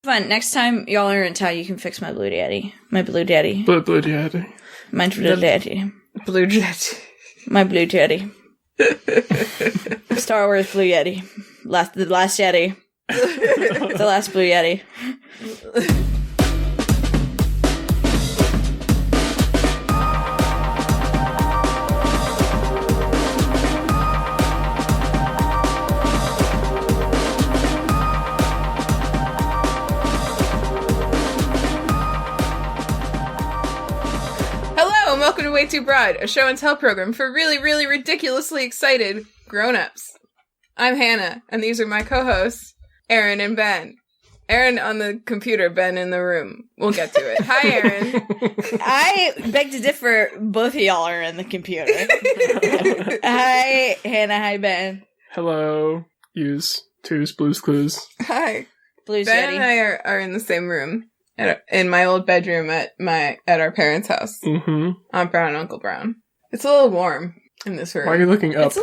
Fun. Next time y'all are in town, you can fix my Blue Daddy. My Blue Daddy. Blue Daddy. My Blue Daddy. Blue Daddy. My Blue Daddy. Star Wars Blue Yeti. The last Yeti. The last Blue Yeti. Welcome to WayTooBroad, a show and tell program for really, really ridiculously excited grown-ups. I'm Hannah, and these are my co-hosts, Erin and Ben. Erin on the computer, Ben in the room. We'll get to it. Hi, Erin. I beg to differ. Both of y'all are in the computer. Hi, Hannah. Hi, Ben. Hello. Twos, Blues Clues. Hi. Blues Ben Yeti. and I are in the same room. In my old bedroom at our parents' house. Mm-hmm. Aunt Brown and Uncle Brown. It's a little warm in this room. Why are you looking up? Heat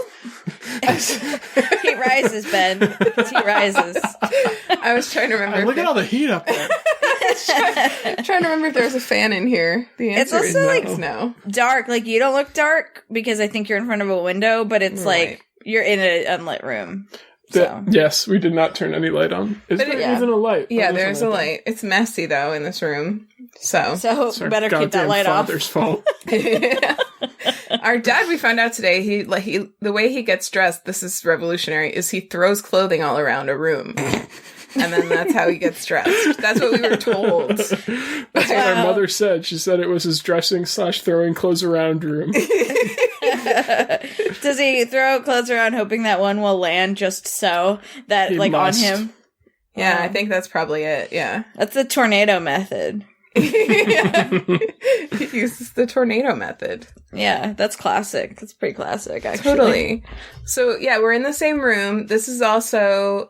rises, Ben. Heat rises. I was trying to remember. Look at all the heat up there. Trying to remember if there's a fan in here. The answer It's also is no. Dark. Like, you don't look dark because I think you're in front of a window, but it's like you're in an unlit room. Yes, we did not turn any light on. Is there even a light? Yeah, there's a light. It's messy, though, in this room. So better keep that light off. Father's fault. Our dad, we found out today, he the way he gets dressed, this is revolutionary, is he throws clothing all around a room. And then that's how he gets dressed. That's what we were told. That's what our mother said. She said it was his dressing/throwing clothes around room. Does he throw clothes around hoping that one will land just so that, He like, must. on him? Yeah, I think that's probably it, yeah. That's the tornado method. He uses the tornado method. Yeah, that's classic. That's pretty classic, actually. Totally. So, yeah, we're in the same room. This is also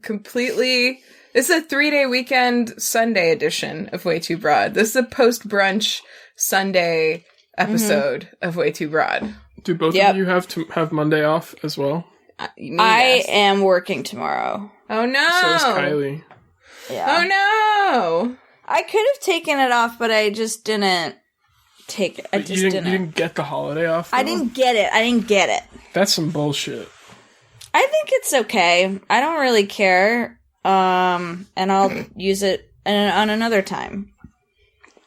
this is a 3-day weekend Sunday edition of WayTooBroad. This is a post-brunch Sunday episode of WayTooBroad. Do both of you have Monday off as well? I am working tomorrow. Oh, no. So is Kylie. Yeah. Oh, no. I could have taken it off, but I just didn't take it. You didn't get the holiday off, though? I didn't get it. That's some bullshit. I think it's okay. I don't really care. And I'll use it on another time.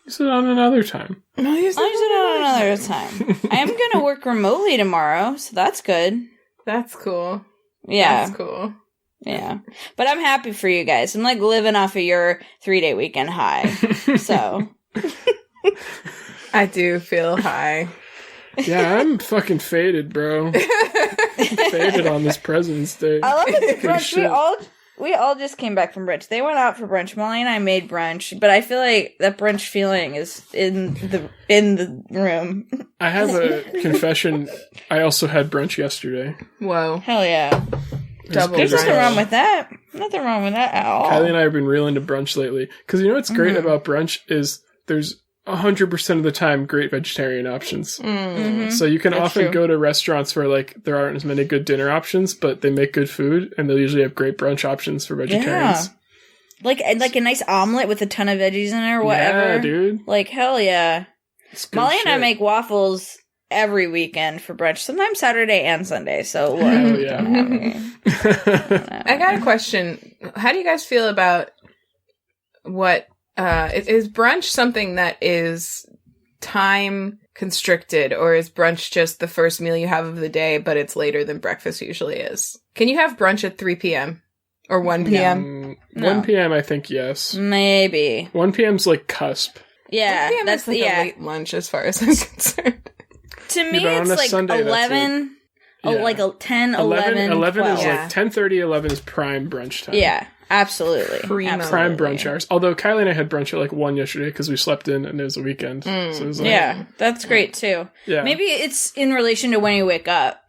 Use it on another time. I'll use it on another time. I am going to work remotely tomorrow, so that's good. That's cool. Yeah. That's cool. Yeah. But I'm happy for you guys. I'm like living off of your 3-day weekend high. So. I do feel high. Yeah, I'm fucking faded, bro. Faded on this President's Day. I love it. Brunch. We all just came back from brunch. They went out for brunch. Molly and I made brunch, but I feel like that brunch feeling is in the room. I have a confession. I also had brunch yesterday. Whoa. Hell yeah. Double There's brunch. nothing wrong with that. Nothing wrong with that at all. Kylie and I have been real into brunch lately. Because you know what's great about brunch is there's 100% of the time great vegetarian options. Mm-hmm. So you can That's often true. go to restaurants where like there aren't as many good dinner options, but they make good food, and they'll usually have great brunch options for vegetarians. Yeah. Like a nice omelet with a ton of veggies in it or whatever. Yeah, dude. Like, hell yeah. It's good Molly and I shit. make waffles every weekend for brunch, sometimes Saturday and Sunday. So Hell yeah. I got a question. How do you guys feel about what is brunch something that is time constricted, or is brunch just the first meal you have of the day, but it's later than breakfast usually is? Can you have brunch at 3 p.m. or 1 p.m.? No. 1 p.m. I think yes. Maybe. 1 p.m.'s like cusp. Yeah, 1 p.m. that's is like a late lunch as far as I'm concerned. To me, Yeah, but on it's a like Sunday, that's 11, like a 10, 11, 11 is 12. like 10:30, 11 is prime brunch time. Yeah, absolutely. Primo. Prime brunch hours. Although Kylie and I had brunch at like 1 yesterday because we slept in and it was a weekend. So it was like, Yeah, that's great too. Yeah. Maybe it's in relation to when you wake up.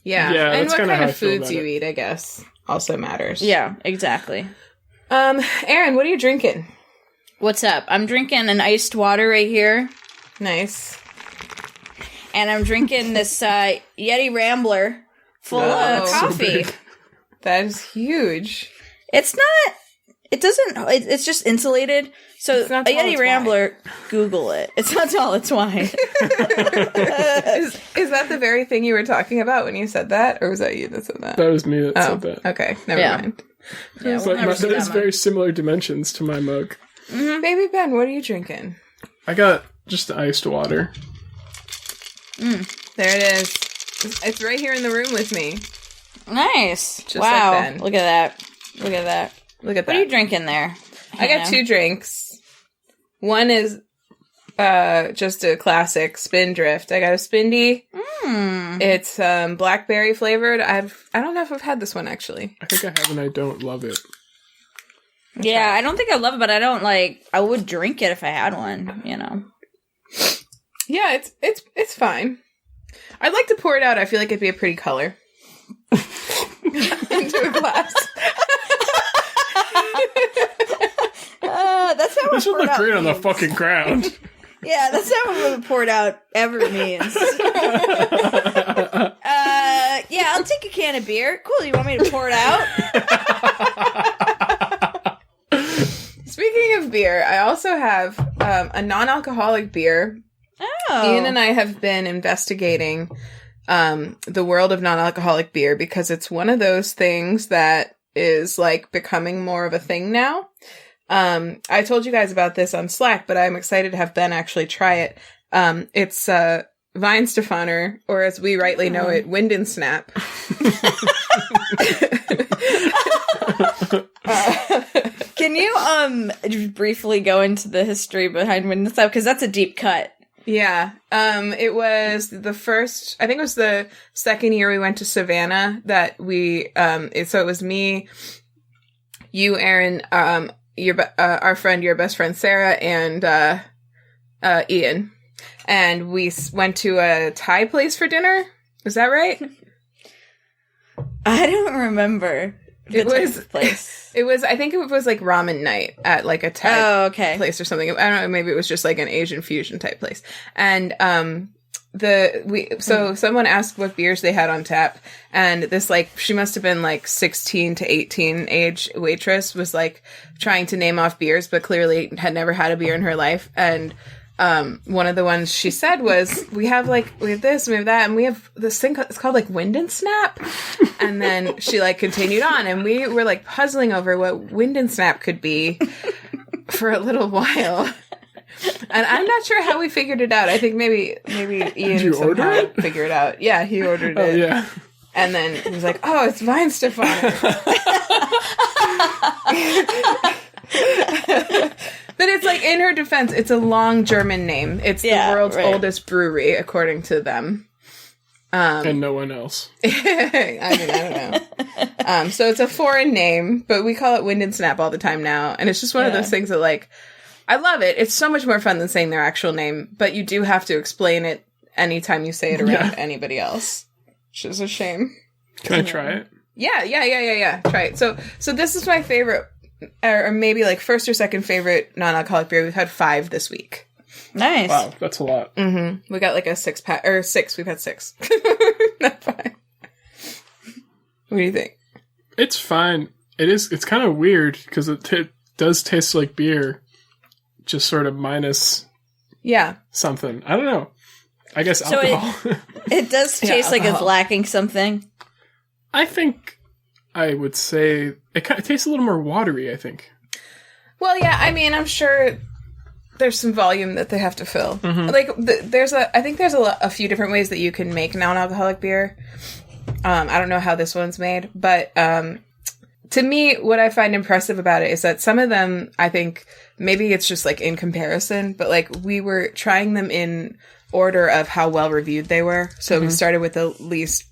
Yeah. Yeah, And that's what kinda kind how of I feel foods about you it. eat, I guess, also matters. Yeah, exactly. Erin, what are you drinking? What's up? I'm drinking an iced water right here. Nice. And I'm drinking this Yeti Rambler full Whoa. of So coffee. big. That is huge. It's not It doesn't. It's just insulated. So It's not a tall, Yeti it's Rambler, Google it. It's not tall. It's wide. Is that the very thing you were talking about when you said that, or was that you that said that? That was me that said that. Okay, never mind. Yeah, It's like that is very similar dimensions to my mug. Mm-hmm. Baby Ben, what are you drinking? I got just iced water. There it is. It's right here in the room with me. Nice. Just wow. like Ben. Look at that. Look at that. Look at that. What are you drinking there? I got 2 drinks. One is just a classic Spindrift. I got a Spindy. It's blackberry flavored. I don't know if I've had this one actually. I think I have and I don't love it. Yeah, I don't think I love it, but I don't I would drink it if I had one, you know. Yeah, it's fine. I'd like to pour it out. I feel like it'd be a pretty color. Into a glass. That's how this would look great on the fucking ground. Yeah, that's not what poured out ever means. Yeah, I'll take a can of beer. Cool, you want me to pour it out? Speaking of beer, I also have a non-alcoholic beer. Oh. Ian and I have been investigating the world of non-alcoholic beer because it's one of those things that is like becoming more of a thing now. I told you guys about this on Slack, but I'm excited to have Ben actually try it. It's Weihenstephaner, or as we rightly know it, Wind and Snap. Can you just briefly go into the history behind Wind and Snap? Because that's a deep cut. Yeah. It was the first, I think it was the second year we went to Savannah that we, so it was me, you, Erin, our friend, your best friend, Sarah, and, Ian. And we went to a Thai place for dinner. Is that right? I don't remember. It was place. It was. I think it was like ramen night at like a Thai place or something. I don't know. Maybe it was just like an Asian fusion type place. And someone asked what beers they had on tap, and this she must have been like 16 to 18 age waitress was like trying to name off beers, but clearly had never had a beer in her life. And one of the ones she said was, we have this, and we have that, and we have this thing, it's called like Wind and Snap. And then she continued on, and we were puzzling over what Wind and Snap could be for a little while. And I'm not sure how we figured it out. I think maybe Ian somehow figured it out. Yeah, he ordered it. Oh, yeah. And then he was like, oh, it's Weihenstephaner. But it's in her defense, it's a long German name. It's the world's oldest brewery, according to them. And no one else. I don't know. So it's a foreign name, but we call it Wind and Snap all the time now. And it's just one of those things that, I love it. It's so much more fun than saying their actual name, but you do have to explain it anytime you say it around anybody else, which is a shame. Can I try it? Yeah. Try it. So this is my favorite, or maybe first or second favorite non-alcoholic beer. We've had 5 this week. Nice. Wow, that's a lot. Mm-hmm. We got a 6-pack, or 6. We've had 6. Not 5. What do you think? It's fine. It's kind of weird because it does taste like beer, just sort of minus something. I don't know. I guess alcohol. It does taste like it's lacking something. I think I would say it tastes a little more watery, I think. Well, yeah, I mean, I'm sure there's some volume that they have to fill. Mm-hmm. I think there's a few different ways that you can make non-alcoholic beer. I don't know how this one's made, but to me, what I find impressive about it is that some of them, I think, maybe it's just in comparison, but we were trying them in order of how well reviewed they were. So we started with the least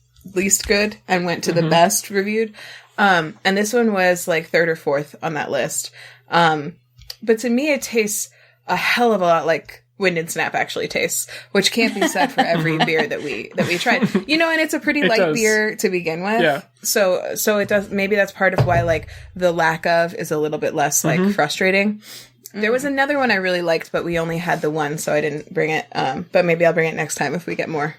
good and went to the best reviewed. And this one was 3rd or 4th on that list. But to me, it tastes a hell of a lot like Wind and Snap actually tastes, which can't be said for every beer that we tried. And it's a pretty light beer to begin with. Yeah. So it does, maybe that's part of why the lack of is a little bit less frustrating. There was another one I really liked, but we only had the one, so I didn't bring it. But maybe I'll bring it next time if we get more.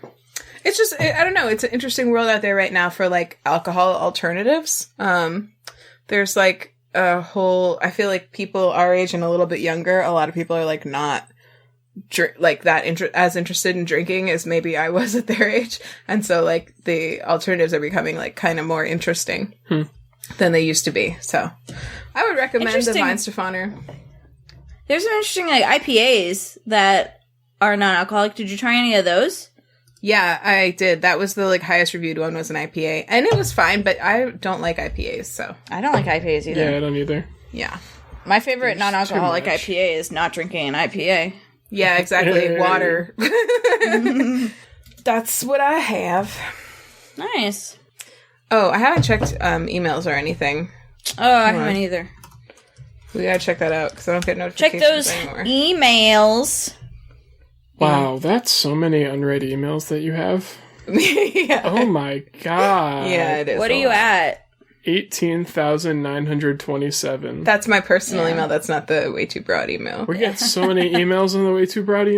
It's just, I don't know. It's an interesting world out there right now for alcohol alternatives. There's I feel like people our age and a little bit younger, a lot of people are like not as interested in drinking as maybe I was at their age. And so like the alternatives are becoming like kind of more interesting than they used to be. So I would recommend the Weihenstephaner. There's some interesting like IPAs that are non-alcoholic. Did you try any of those? Yeah, I did. That was the like highest reviewed one, was an IPA. And it was fine, but I don't like IPAs, so. I don't like IPAs either. Yeah, I don't either. Yeah. My favorite non-alcoholic IPA is not drinking an IPA. Yeah, exactly. Water. That's what I have. Nice. Oh, I haven't checked emails or anything. Oh, I haven't either. We gotta check that out, because I don't get notifications anymore. Check those emails. Wow, that's so many unread emails that you have. Yeah. Oh my god. Yeah, it is. What are you at? 18,927. That's my personal email. That's not the WayTooBroad email. We get so many emails on the WayTooBroad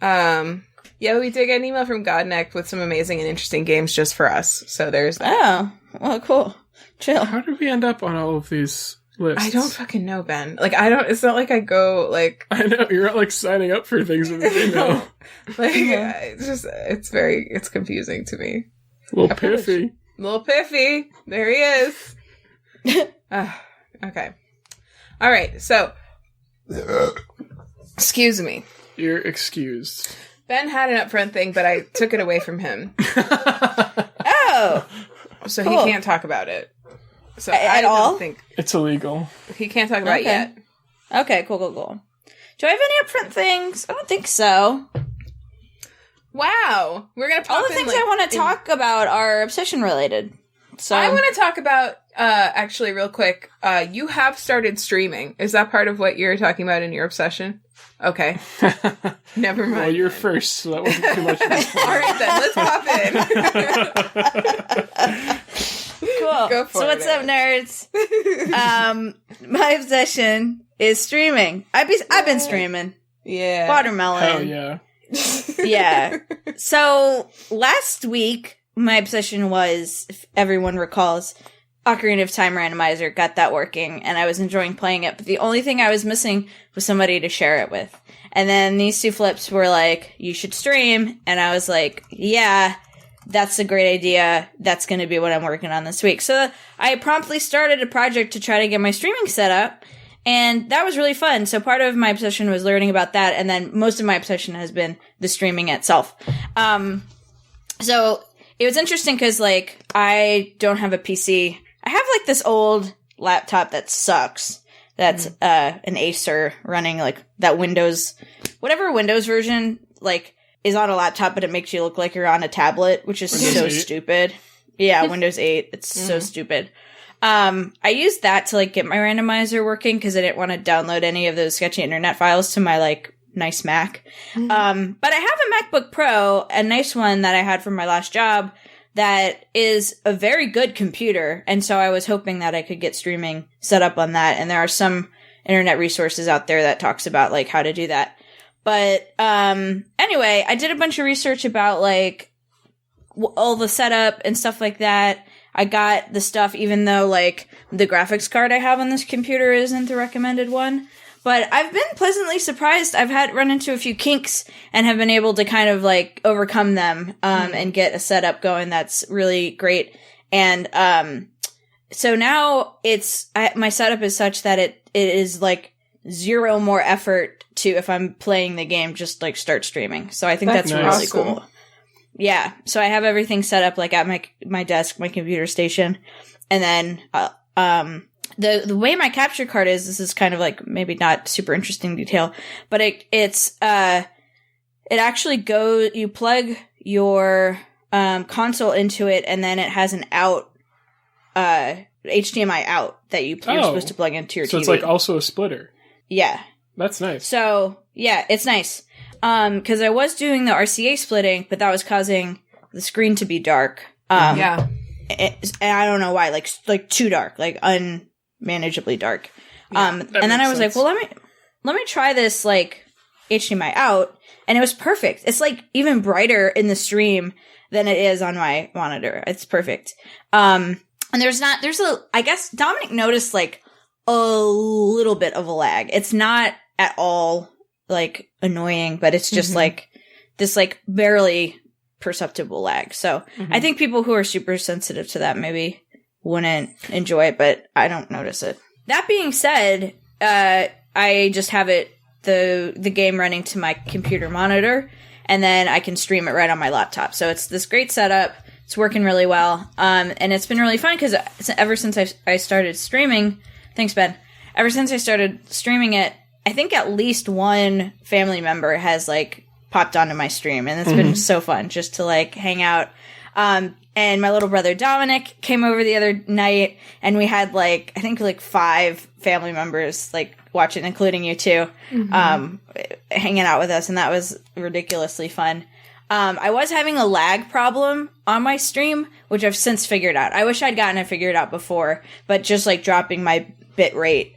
email. Yeah, we did get an email from Godneck with some amazing and interesting games just for us. So there's that. Oh, well, cool. Chill. How did we end up on all of these lists? I don't fucking know, Ben. Like, it's not like I go, like... I know, you're not, like, signing up for things in the email. Like, it's confusing to me. A little piffy. Little piffy. There he is. Okay. All right, so... Excuse me. You're excused. Ben had an upfront thing, but I took it away from him. Oh! So cool. he can't talk about it. So At all? don't think it's illegal. He can't talk about it yet. Okay, cool. Do I have any upfront things? I don't think so. Wow. We're going to all the things I want to talk about are obsession related. So I want to talk about, actually, real quick, you have started streaming. Is that part of what you're talking about in your obsession? Okay. Never mind. Well, you're first, so that wasn't too much of a All right, then. Let's pop in. Cool. Go for so it, what's up, nerds? My obsession is streaming. I've been streaming. Yeah. Watermelon. Hell yeah. Yeah. So last week, my obsession was, if everyone recalls, Ocarina of Time Randomizer. Got that working, and I was enjoying playing it. But the only thing I was missing was somebody to share it with. And then these two flips were like, "You should stream," and I was like, "Yeah." That's a great idea. That's going to be what I'm working on this week. So I promptly started a project to try to get my streaming set up, and that was really fun. So part of my obsession was learning about that, and then most of my obsession has been the streaming itself. So it was interesting because, like, I don't have a PC. I have, like, this old laptop that sucks. That's an Acer running, like, that Windows, whatever Windows version, like, is on a laptop, but it makes you look like you're on a tablet, which is Windows so 8. Stupid. Yeah, Windows 8. It's so stupid. I used that to, like, get my randomizer working because I didn't want to download any of those sketchy internet files to my, like, nice Mac. But I have a MacBook Pro, a nice one that I had from my last job, that is a very good computer. And so I was hoping that I could get streaming set up on that. And there are some internet resources out there that talks about, like, how to do that. But, anyway, I did a bunch of research about, like, all the setup and stuff like that. I got the stuff, even though, like, the graphics card I have on this computer isn't the recommended one. But I've been pleasantly surprised. I've run into a few kinks and have been able to kind of, like, overcome them, and get a setup going that's really great. And, so now my setup is such that it is, like, zero more effort to, if I'm playing the game, just, like, start streaming. So I think that's nice. really cool. Yeah. So I have everything set up, like, at my desk, my computer station. And then, the way my capture card is, this is kind of, like, maybe not super interesting detail, but it actually goes, you plug your, console into it, and then it has an out, HDMI out that you're supposed to plug into your TV. So it's, like, also a splitter. Yeah. That's nice. So, yeah, it's nice. Because I was doing the RCA splitting, but that was causing the screen to be dark. Yeah. And I don't know why, like too dark, like unmanageably dark. Yeah, and then I was like, well, let me try this, like, HDMI out, and it was perfect. It's, like, even brighter in the stream than it is on my monitor. It's perfect. And I guess Dominic noticed like a little bit of a lag. It's not at all like annoying, but it's just like this like barely perceptible lag. So I think people who are super sensitive to that maybe wouldn't enjoy it, but I don't notice it. That being said, I just have the game running to my computer monitor, and then I can stream it right on my laptop. So it's this great setup. It's working really well. And it's been really fun because ever since I started streaming, thanks, Ben. Ever since I started streaming it, I think at least one family member has like popped onto my stream, and it's been so fun just to like hang out. And my little brother Dominic came over the other night, and we had like, I think like 5 family members like watching, including you too, hanging out with us. And that was ridiculously fun. I was having a lag problem on my stream, which I've since figured out. I wish I'd gotten it figured out before, but just like dropping my bit rate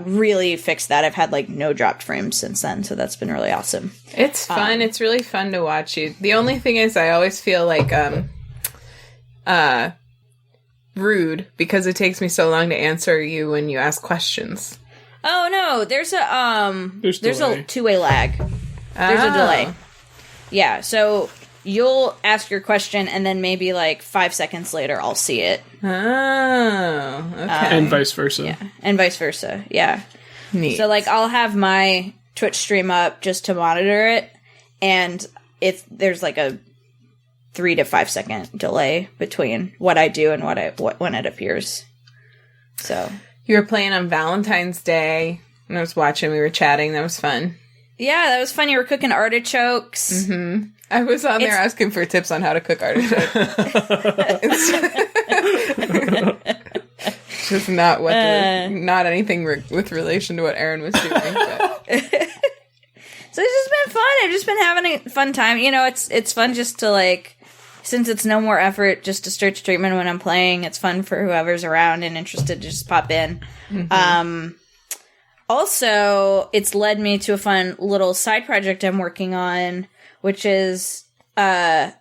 really fixed that. I've had like no dropped frames since then, so that's been really awesome. It's fun. It's really fun to watch you. The only thing is I always feel like rude because it takes me so long to answer you when you ask questions. Oh no, there's a 2-way lag. There's a delay. Yeah, so you'll ask your question, and then maybe like 5 seconds later, I'll see it. Oh, okay. And vice versa. Yeah, and vice versa. Yeah. Neat. So like, I'll have my Twitch stream up just to monitor it, and there's like a 3 to 5 second delay between what I do and when it appears. So you were playing on Valentine's Day, and I was watching. We were chatting. That was fun. Yeah, that was fun. You were cooking artichokes. Mm-hmm. I was on there asking for tips on how to cook artichokes. Just not not anything with relation to what Erin was doing. But. So it's just been fun. I've just been having a fun time. You know, it's fun just to like, since it's no more effort just to start treatment when I'm playing. It's fun for whoever's around and interested to just pop in. Also, it's led me to a fun little side project I'm working on, which is a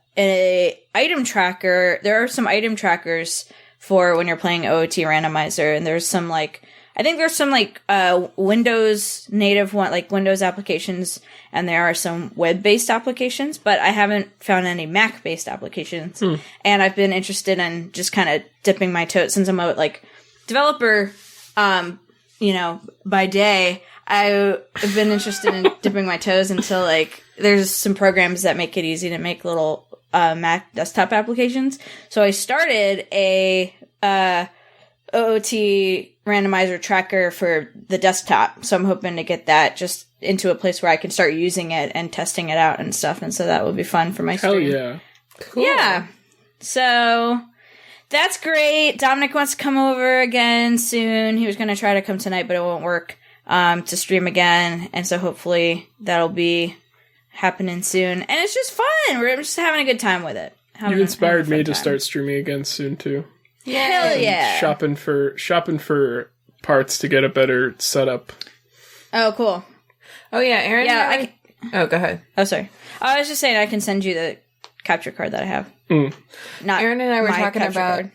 item tracker. There are some item trackers for when you're playing OOT randomizer, and there's some like, I think there's some like Windows native one, like Windows applications, and there are some web-based applications, but I haven't found any Mac-based applications. And I've been interested in just kind of dipping my toe, since I'm a like developer, you know, by day, I've been interested in dipping my toes into like, there's some programs that make it easy to make little Mac desktop applications. So I started a OOT randomizer tracker for the desktop. So I'm hoping to get that just into a place where I can start using it and testing it out and stuff. And so that would be fun for my stream. Hell yeah. Cool. Yeah. So that's great. Dominic wants to come over again soon. He was going to try to come tonight, but it won't work to stream again. And so hopefully that'll be happening soon. And it's just fun. We're just having a good time with it. You inspired me to start streaming again soon, too. Yeah. Hell yeah. Shopping for parts to get a better setup. Oh, cool. Oh, yeah. Erin? Yeah. Oh, go ahead. Oh, sorry. I was just saying I can send you the capture card that I have. Not Erin and I were talking about.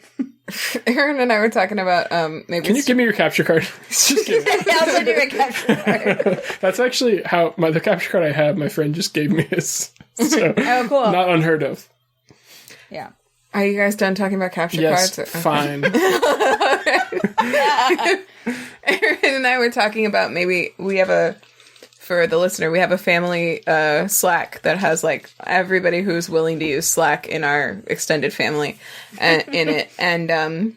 Erin and I were talking about maybe. Can you give me your capture card? Just kidding. I'll send you a capture card. That's actually how the capture card I have. My friend just gave me his. So, oh, cool. Not unheard of. Yeah. Are you guys done talking about capture cards? Yes, fine. Erin and I were talking about maybe we have for the listener, we have a family Slack that has like everybody who's willing to use Slack in our extended family in it. And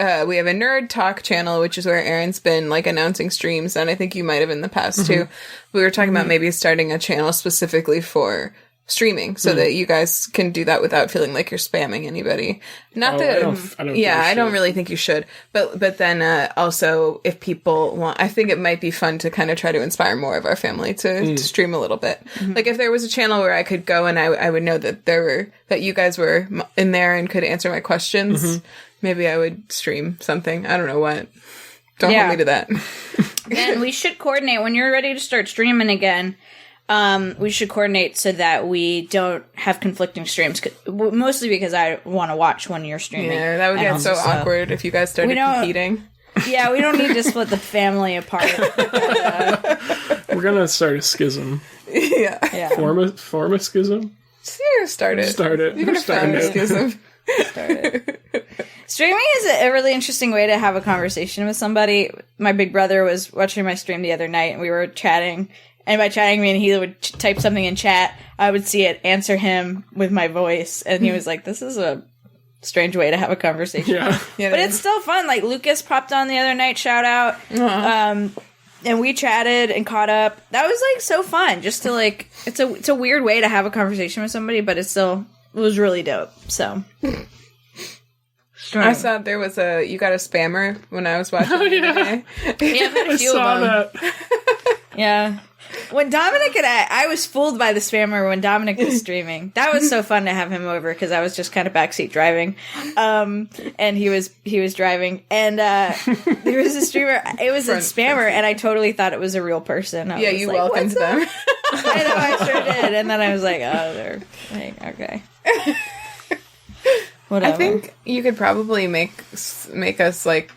we have a nerd talk channel, which is where Erin's been like announcing streams. And I think you might have in the past too. We were talking about maybe starting a channel specifically for streaming so that you guys can do that without feeling like you're spamming anybody. Not that I don't really think you should. But then also if people want, I think it might be fun to kind of try to inspire more of our family to stream a little bit. Like if there was a channel where I could go and I would know that that you guys were in there and could answer my questions, maybe I would stream something. I don't know what. Don't hold me to that. And we should coordinate when you're ready to start streaming again. we should coordinate so that we don't have conflicting streams. Mostly because I want to watch when you're streaming. Yeah, that would get so awkward if you guys started competing. Yeah, we don't need to split the family apart. We're gonna start a schism. Yeah. Form a schism? Start it. You're gonna start a schism. Start it. Streaming is a really interesting way to have a conversation with somebody. My big brother was watching my stream the other night, and we were chatting. And by chatting, I mean he would type something in chat. I would see it, answer him with my voice, and he was like, "This is a strange way to have a conversation." Yeah, but it's still fun. Like Lucas popped on the other night. Shout out. Uh-huh. And we chatted and caught up. That was like so fun. Just to like, it's a weird way to have a conversation with somebody, but it was really dope. So. I saw there was you got a spammer when I was watching. Oh, yeah. Yeah, I've had a few of them. That. Yeah. When Dominic and I was fooled by the spammer when Dominic was streaming. That was so fun to have him over because I was just kind of backseat driving. And he was driving. And there was a streamer. It was a spammer, and I totally thought it was a real person. Yeah, you like, welcomed them. I know, I sure did. And then I was like, oh, they're like, okay. Whatever. I think you could probably make us like.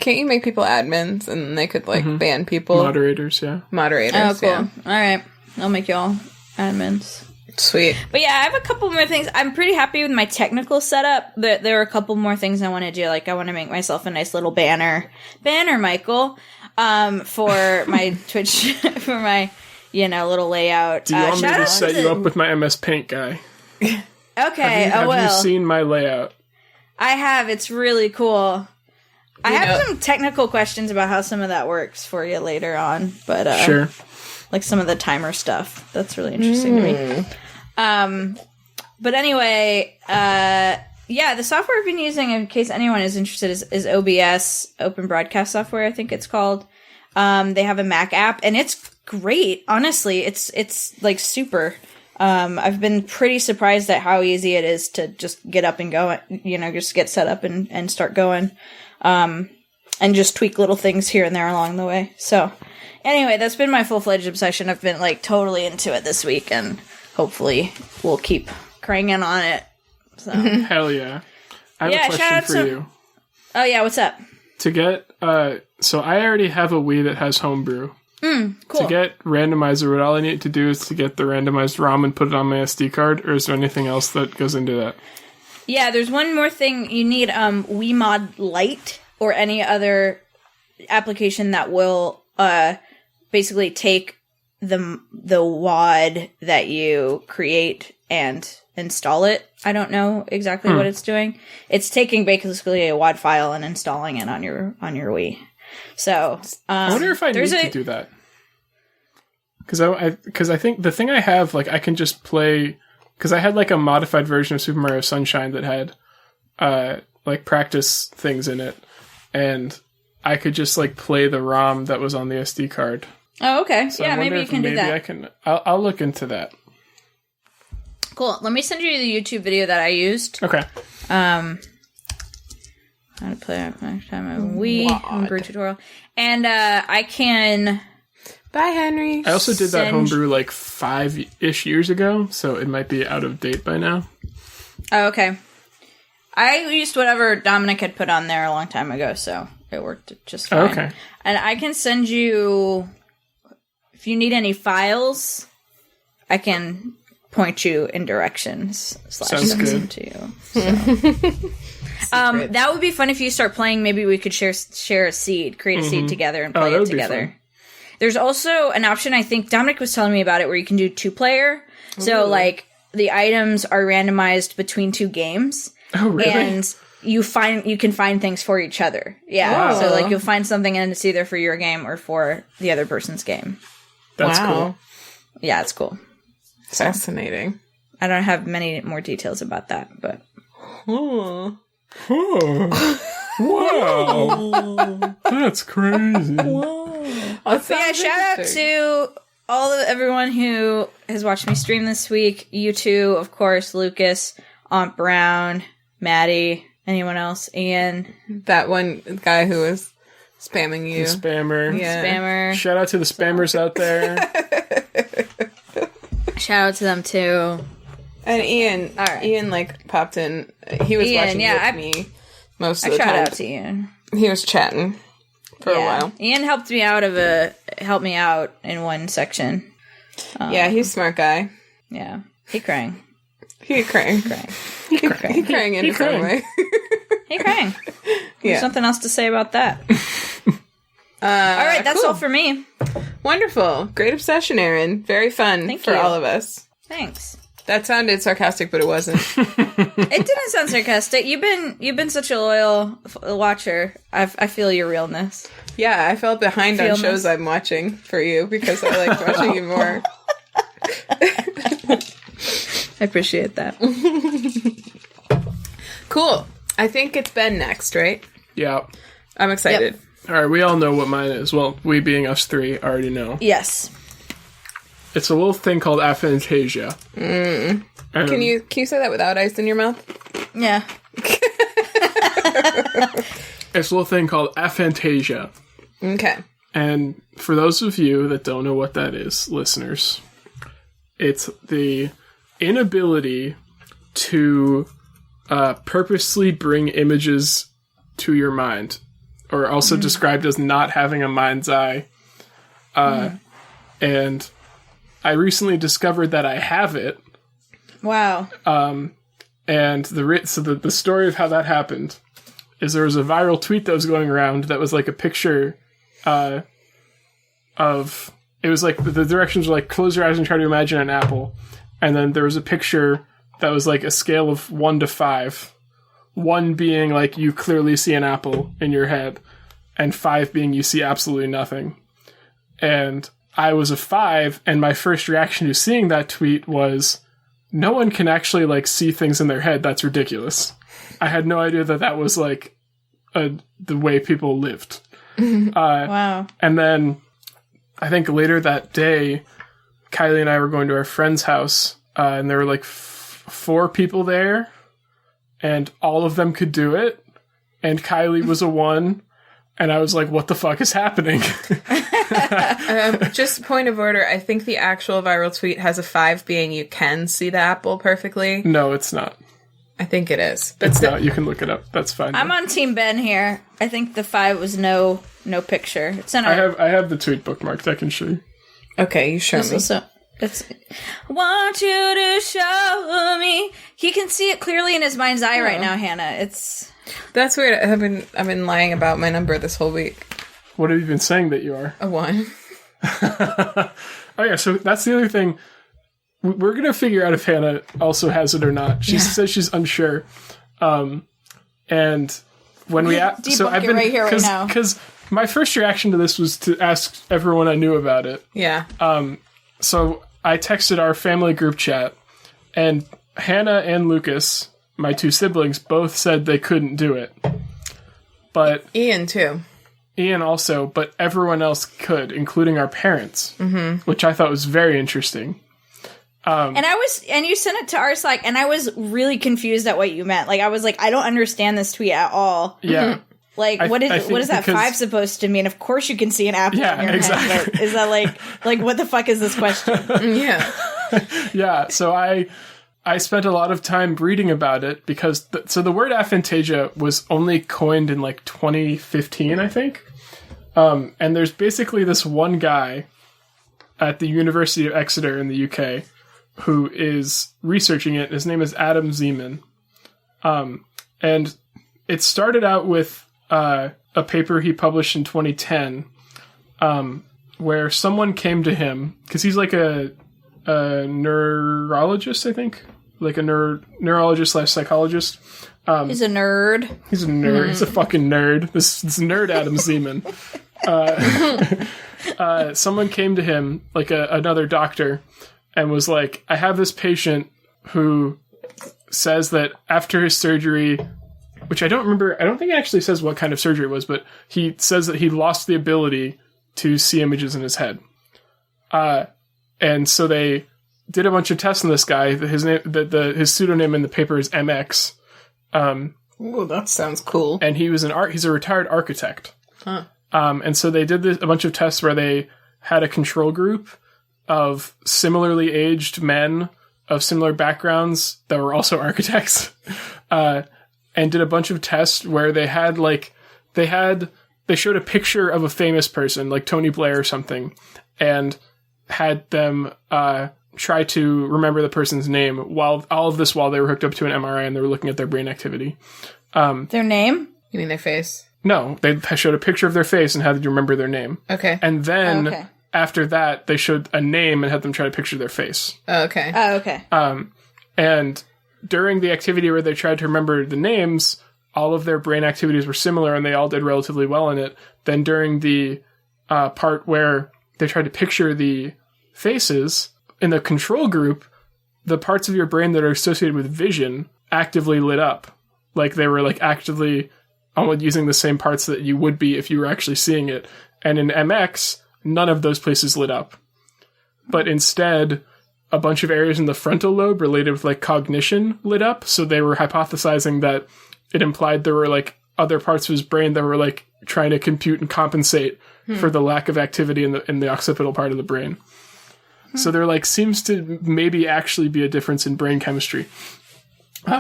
Can't you make people admins and they could like ban people? Moderators, yeah. Oh, cool. Yeah. All right, I'll make y'all admins. Sweet. But yeah, I have a couple more things. I'm pretty happy with my technical setup. There are a couple more things I want to do. Like I want to make myself a nice little banner, Michael, for my Twitch, for my little layout. Do you want me to set you up with my MS Paint guy? Okay. Have you seen my layout? I have. It's really cool. I have some technical questions about how some of that works for you later on, but sure. Like some of the timer stuff. That's really interesting to me. But anyway, the software I've been using, in case anyone is interested, is OBS, Open Broadcast Software, I think it's called. They have a Mac app, and it's great. Honestly, it's like super. I've been pretty surprised at how easy it is to just get up and go, just get set up and start going. And just tweak little things here and there along the way. So, anyway, that's been my full-fledged obsession. I've been, like, totally into it this week, and hopefully we'll keep cranking on it. So. Hell yeah. I have a question for you. Oh, yeah, what's up? To get, so I already have a Wii that has homebrew. Cool. To get randomizer, what all I need to do is to get the randomized ROM and put it on my SD card, or is there anything else that goes into that? Yeah, there's one more thing. You need WeMod Lite or any other application that will basically take the WAD that you create and install it. I don't know exactly what it's doing. It's taking basically a WAD file and installing it on your Wii. So I wonder if I need to do that. Because I think the thing I have, like, I can just play. Because I had, like, a modified version of Super Mario Sunshine that had, like, practice things in it. And I could just, like, play the ROM that was on the SD card. Oh, okay. So yeah, maybe you can do that. I'll look into that. Cool. Let me send you the YouTube video that I used. Okay. How to play it next time on Wii. Homebrew tutorial. And I can... Bye, Henry. I also did that homebrew like 5-ish years ago, so it might be out of date by now. Oh, okay. I used whatever Dominic had put on there a long time ago, so it worked just fine. Okay. And I can send you, if you need any files, I can point you in directions. Sounds good. To you. So. That would be fun if you start playing. Maybe we could share a seed, create a seed together, and play it together. There's also an option, I think Dominic was telling me about it, where you can do 2-player. So, like, the items are randomized between 2 games. Oh, really? And you can find things for each other. Yeah. Wow. So, like, you'll find something and it's either for your game or for the other person's game. That's cool. Yeah, it's cool. Fascinating. I don't have many more details about that, but... Oh. Wow. That's crazy. Wow. Yeah, shout out to everyone who has watched me stream this week. You two, of course, Lucas, Aunt Brown, Maddie, anyone else? Ian. That one guy who was spamming you. The spammer. Yeah. Spammer. Shout out to the spammers out there. shout out to them too. And Ian, Ian like popped in. He was watching with me most of the time. Shout out to Ian. He was chatting for a while. Ian helped me out in one section. Yeah, he's a smart guy. Yeah, he crying. He crying. He crying in his own way. He crying. There's something else to say about that. All right, that's all for me. Wonderful. Great obsession, Erin. Very fun for all of us. Thanks. That sounded sarcastic, but it wasn't. It didn't sound sarcastic. You've been such a loyal watcher. I feel your realness. Yeah, I felt behind on shows I'm watching for you because I liked watching you more. I appreciate that. Cool. I think it's Ben next, right? Yeah. I'm excited. Yep. All right, we all know what mine is. Well, we being us three already know. Yes. It's a little thing called aphantasia. Can you say that without ice in your mouth? Yeah. It's a little thing called aphantasia. Okay. And for those of you that don't know what that is, listeners, it's the inability to purposely bring images to your mind, or also described as not having a mind's eye. And I recently discovered that I have it. Wow. And the story of how that happened is there was a viral tweet that was going around that was like a picture of, it was like the directions were like close your eyes and try to imagine an apple, and then there was a picture that was like a scale of 1 to 5, 1 being like you clearly see an apple in your head, and 5 being you see absolutely nothing. And I was a 5, and my first reaction to seeing that tweet was, no one can actually like see things in their head. That's ridiculous. I had no idea that was like the way people lived. Wow. And then I think later that day, Kylie and I were going to our friend's house, and there were like 4 people there, and all of them could do it. And Kylie was a 1. And I was like, what the fuck is happening? Just point of order, I think the actual viral tweet has a 5 being you can see the apple perfectly. No, it's not. I think it is. But it's not. You can look it up. That's fine. I'm on Team Ben here. I think the 5 was no picture. It's in our... I have the tweet bookmarked. I can show you. Okay, you show me. It's want you to show me. He can see it clearly in his mind's eye right now, Hannah. That's weird. I've been lying about my number this whole week. What have you been saying that you are? A 1. Oh yeah, so that's the other thing. We're gonna figure out if Hannah also has it or not. She says she's unsure. And when we so I've been right here right now, because my first reaction to this was to ask everyone I knew about it. Yeah. So I texted our family group chat, and Hannah and Lucas, my 2 siblings, both said they couldn't do it. But Ian too. Ian also, but everyone else could, including our parents, which I thought was very interesting. And you sent it to our Slack, and I was really confused at what you meant. Like, I was like, I don't understand this tweet at all. Yeah. Like, what is that 5 supposed to mean? Of course you can see an apple in your head, but is that like, what the fuck is this question? Yeah. Yeah, so I spent a lot of time reading about it because the word aphantasia was only coined in like 2015, I think. And there's basically this one guy at the University of Exeter in the UK who is researching it. His name is Adam Zeman. And it started out with a paper he published in 2010 where someone came to him, because he's like a neurologist, I think. Like a neurologist / psychologist. He's a nerd. He's a nerd. He's a fucking nerd. This nerd Adam Zeman. Someone came to him, like another doctor, and was like, I have this patient who says that after his surgery, which I don't remember, I don't think it actually says what kind of surgery it was, but he says that he lost the ability to see images in his head. And so they did a bunch of tests on this guy. His name, his pseudonym in the paper is MX. Ooh, that sounds cool. And he's a retired architect. Huh. And so they did a bunch of tests where they had a control group of similarly aged men of similar backgrounds that were also architects, and did a bunch of tests where they showed a picture of a famous person like Tony Blair or something, and had them try to remember the person's name while they were hooked up to an MRI and they were looking at their brain activity. Their name? You mean their face? No, they showed a picture of their face and had to remember their name. Okay. And then after that, they showed a name and had them try to picture their face. Oh, okay. Oh, okay. And during the activity where they tried to remember the names, all of their brain activities were similar and they all did relatively well in it. Then during the part where they tried to picture the faces, in the control group, the parts of your brain that are associated with vision actively lit up. Like they were like actively almost using the same parts that you would be if you were actually seeing it. And in MX, none of those places lit up. But instead, a bunch of areas in the frontal lobe related with like cognition lit up. So they were hypothesizing that it implied there were like other parts of his brain that were like trying to compute and compensate for the lack of activity in the occipital part of the brain. So there like seems to maybe actually be a difference in brain chemistry.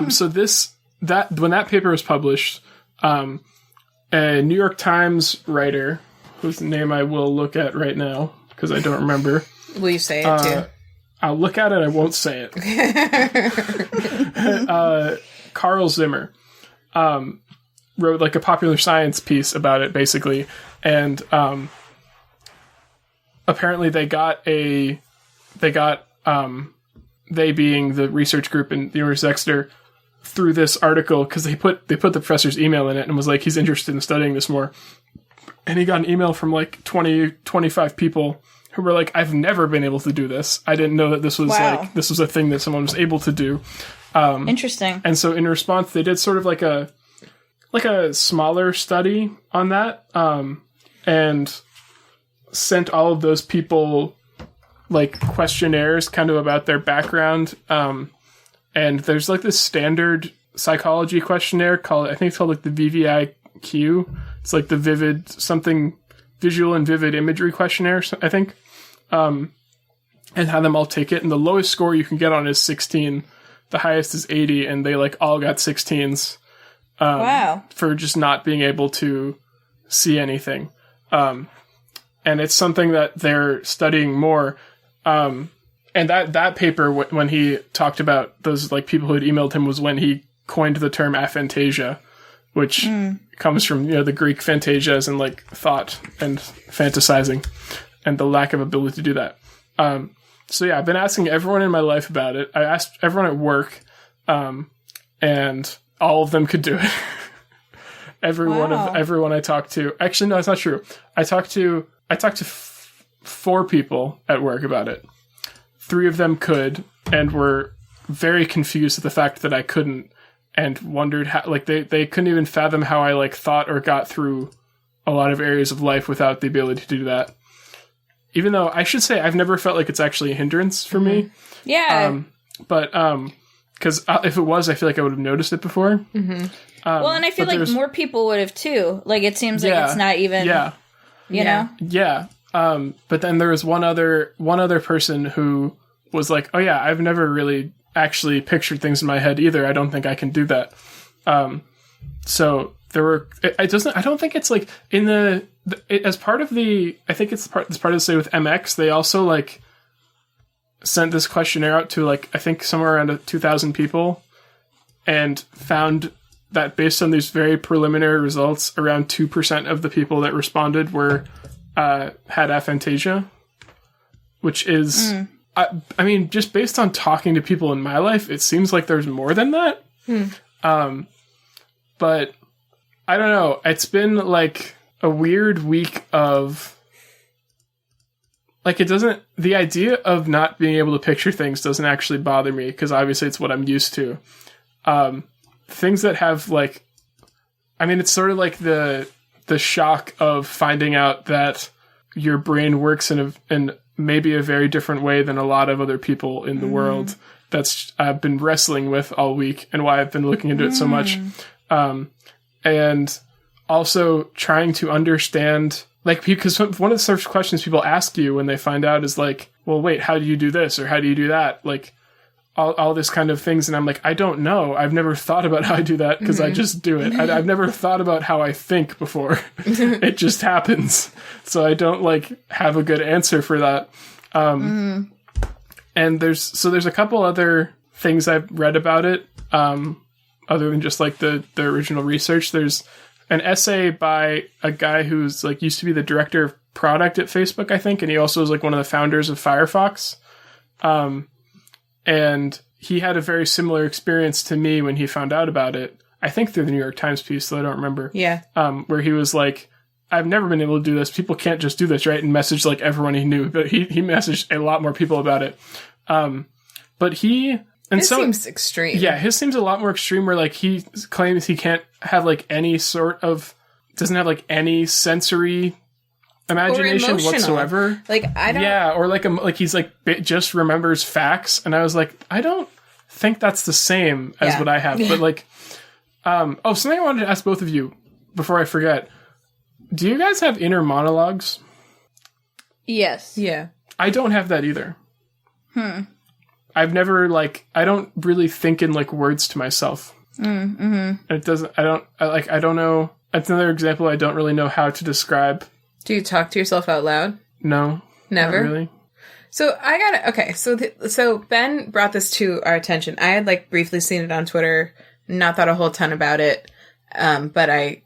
So when that paper was published, a New York Times writer, whose name I will look at right now because I don't remember. Will you say it too? I'll look at it. I won't say it. Carl Zimmer wrote like a popular science piece about it, basically, and apparently they being the research group in the University of Exeter, through this article, because they put the professor's email in it and was like, he's interested in studying this more. And he got an email from like 20, 25 people who were like, I've never been able to do this. I didn't know that this was this was a thing that someone was able to do. Interesting. And so in response, they did sort of like a smaller study on that, and sent all of those people like questionnaires kind of about their background. And there's like this standard psychology questionnaire called like the VVIQ. It's like the visual and vivid imagery questionnaire, I think. And have them all take it. And the lowest score you can get on is 16. The highest is 80. And they like all got 16s. Wow. For just not being able to see anything. And it's something that they're studying more. And that paper, when he talked about those like people who had emailed him, was when he coined the term aphantasia, which comes from the Greek phantasias and like thought and fantasizing, and the lack of ability to do that. So yeah, I've been asking everyone in my life about it. I asked everyone at work, and all of them could do it. Everyone I talked to. Actually, no, it's not true. I talked to 4 people at work about it. 3 of them could, and were very confused at the fact that I couldn't, and wondered how, like, they couldn't even fathom how I, like, thought or got through a lot of areas of life without the ability to do that. Even though, I should say, I've never felt like it's actually a hindrance for me. Yeah. Because if it was, I feel like I would have noticed it before. And I feel like more people would have, too. Like, it seems like it's not even, you know? Yeah. But then there was one other person who was like, oh yeah, I've never really actually pictured things in my head either. I don't think I can do that. So there were, I don't think it's like as part of the, I think it's part of the study with MX, they also like sent this questionnaire out to like, I think somewhere around 2,000 people, and found that based on these very preliminary results, around 2% of the people that responded had aphantasia, which is, I mean, just based on talking to people in my life, it seems like there's more than that. But I don't know. It's been like a weird week of like, the idea of not being able to picture things doesn't actually bother me, because obviously it's what I'm used to. Things that have like, I mean, it's sort of like the shock of finding out that your brain works in maybe a very different way than a lot of other people in the world. That's I've been wrestling with all week, and why I've been looking into it so much. And also trying to understand, like, because one of the first questions people ask you when they find out is like, well, wait, how do you do this? Or how do you do that? Like, all this kind of things. And I'm like, I don't know. I've never thought about how I do that because I just do it. I've never thought about how I think before. It just happens. So I don't like have a good answer for that. And there's a couple other things I've read about it. Other than just like the original research, there's an essay by a guy who's like used to be the director of product at Facebook, I think. And he also is like one of the founders of Firefox. And he had a very similar experience to me when he found out about it. I think through the New York Times piece, though I don't remember. Yeah. Where he was like, I've never been able to do this. People can't just do this, right? And message like everyone he knew. But he messaged a lot more people about it. But he... And his seems extreme. Yeah, his seems a lot more extreme where like he claims he can't have like any sort of... Doesn't have like any sensory... imagination whatsoever. Like I don't. Yeah, or like he's like just remembers facts, and I was like, I don't think that's the same as what I have. But like, something I wanted to ask both of you before I forget: do you guys have inner monologues? Yes. Yeah. I don't have that either. I've never I don't really think in like words to myself. It doesn't. I don't know. That's another example. I don't really know how to describe. Do you talk to yourself out loud? No. Never? Not really. So I got it. Okay. So Ben brought this to our attention. I had like briefly seen it on Twitter, not thought a whole ton about it. But I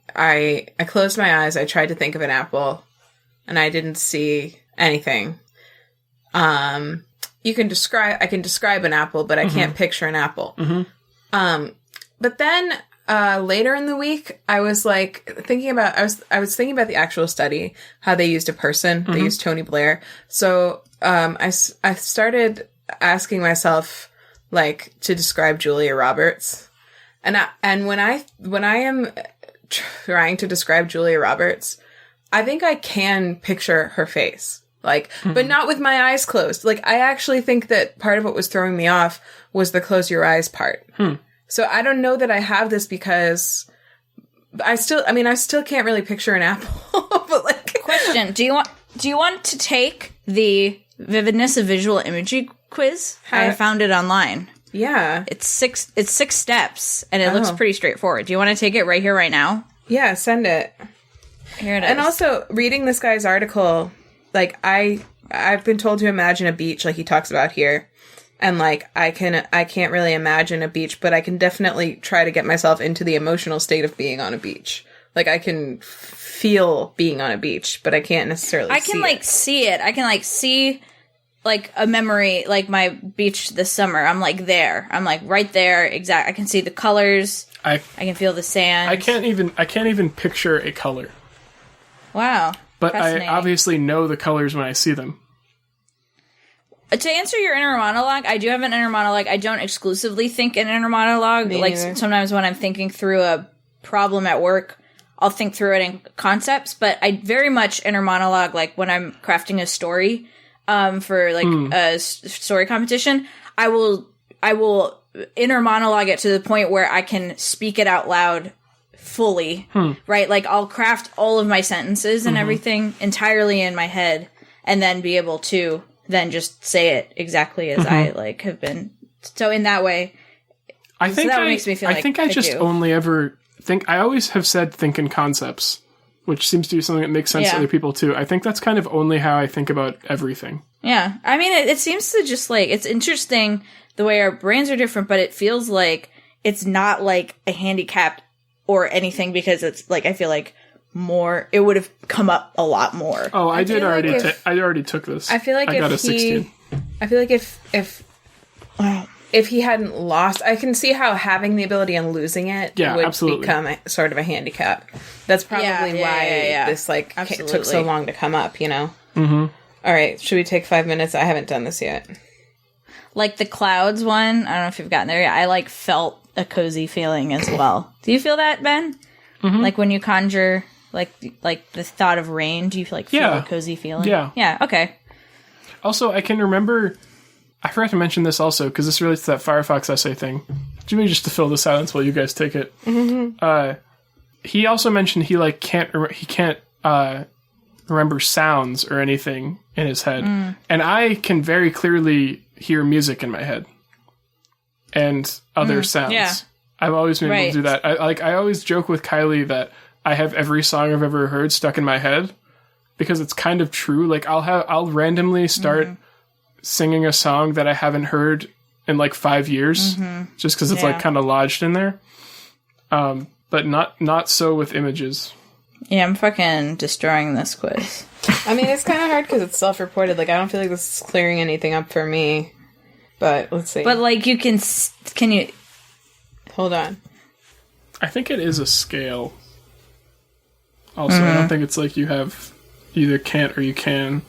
closed my eyes. I tried to think of an apple and I didn't see anything. I can describe an apple, but I can't picture an apple. But then, later in the week, I was like thinking about, I was thinking about the actual study, how they used a person. They used Tony Blair. So, I started asking myself, like, to describe Julia Roberts. And when I am trying to describe Julia Roberts, I think I can picture her face. Like, but not with my eyes closed. Like, I actually think that part of what was throwing me off was the close your eyes part. So I don't know that I have this because I still can't really picture an apple. But like, question: Do you want to take the vividness of visual imagery quiz? I found it online. Yeah, it's six steps, and it looks pretty straightforward. Do you want to take it right here, right now? Yeah, send it. Here it is. And also, reading this guy's article, like I've been told to imagine a beach, like he talks about here. And, like, I can't really imagine a beach, but I can definitely try to get myself into the emotional state of being on a beach. Like, I can feel being on a beach, but I can't necessarily see it. See it. I can, like, see, like, a memory, like, my beach this summer. I'm, like, there. I'm, like, right there. Exact. I can see the colors. I can feel the sand. I can't even picture a color. Wow. But I obviously know the colors when I see them. To answer your inner monologue, I do have an inner monologue. I don't exclusively think in inner monologue. Like, sometimes when I'm thinking through a problem at work, I'll think through it in concepts. But I very much inner monologue, like, when I'm crafting a story for, like, a story competition, I will inner monologue it to the point where I can speak it out loud fully, right? Like, I'll craft all of my sentences and everything entirely in my head and then be able to then just say it exactly as I like have been. So in that way, makes me feel like I think I just only ever think. I always have said think in concepts, which seems to be something that makes sense to other people too. I think that's kind of only how I think about everything. Yeah, I mean, it seems to just like it's interesting the way our brains are different, but it feels like it's not like a handicap or anything because it's like I feel like. More, it would have come up a lot more. Oh, I already took this. I feel like I got a 16. I feel like if he hadn't lost, I can see how having the ability and losing it would become sort of a handicap. That's probably why this took so long to come up. You know. All right, should we take 5 minutes? I haven't done this yet. Like the clouds one. I don't know if you've gotten there yet. I felt a cozy feeling as well. Do you feel that, Ben? Like when you conjure. Like the thought of rain, do you feel a cozy feeling? Yeah, okay. Also, I can remember, I forgot to mention this also, because this relates to that Firefox essay thing. Jimmy, just to fill the silence while you guys take it. He also mentioned he can't remember sounds or anything in his head. And I can very clearly hear music in my head and other sounds. Yeah. I've always been able to do that. I always joke with Kylie that I have every song I've ever heard stuck in my head because it's kind of true. Like I'll randomly start singing a song that I haven't heard in like 5 years just because it's like kind of lodged in there. But not so with images. Yeah, I'm fucking destroying this quiz. I mean, it's kind of hard because it's self-reported. Like, I don't feel like this is clearing anything up for me. But let's see. But like, you can you... Hold on. I think it is a scale. Also, I don't think it's like you have either can't or you can.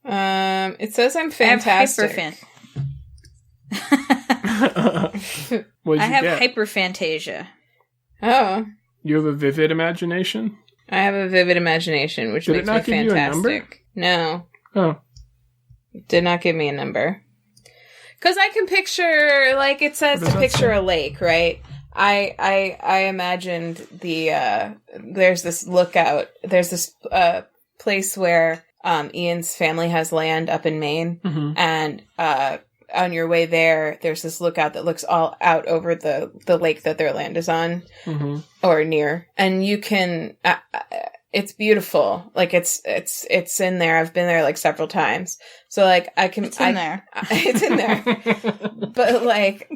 It says I'm fantastic. I have hyperphantasia. Oh. You have a vivid imagination? I have a vivid imagination, which makes me fantastic. Did it not give you a number? No. Oh. It did not give me a number. Because I can picture, like it says to picture a lake, right? I imagined there's this lookout, there's this place where Ian's family has land up in Maine, and on your way there's this lookout that looks all out over the lake that their land is on, or near, and you can. It's beautiful. Like it's in there. I've been there like several times. So like I can. It's in there. It's in there. But like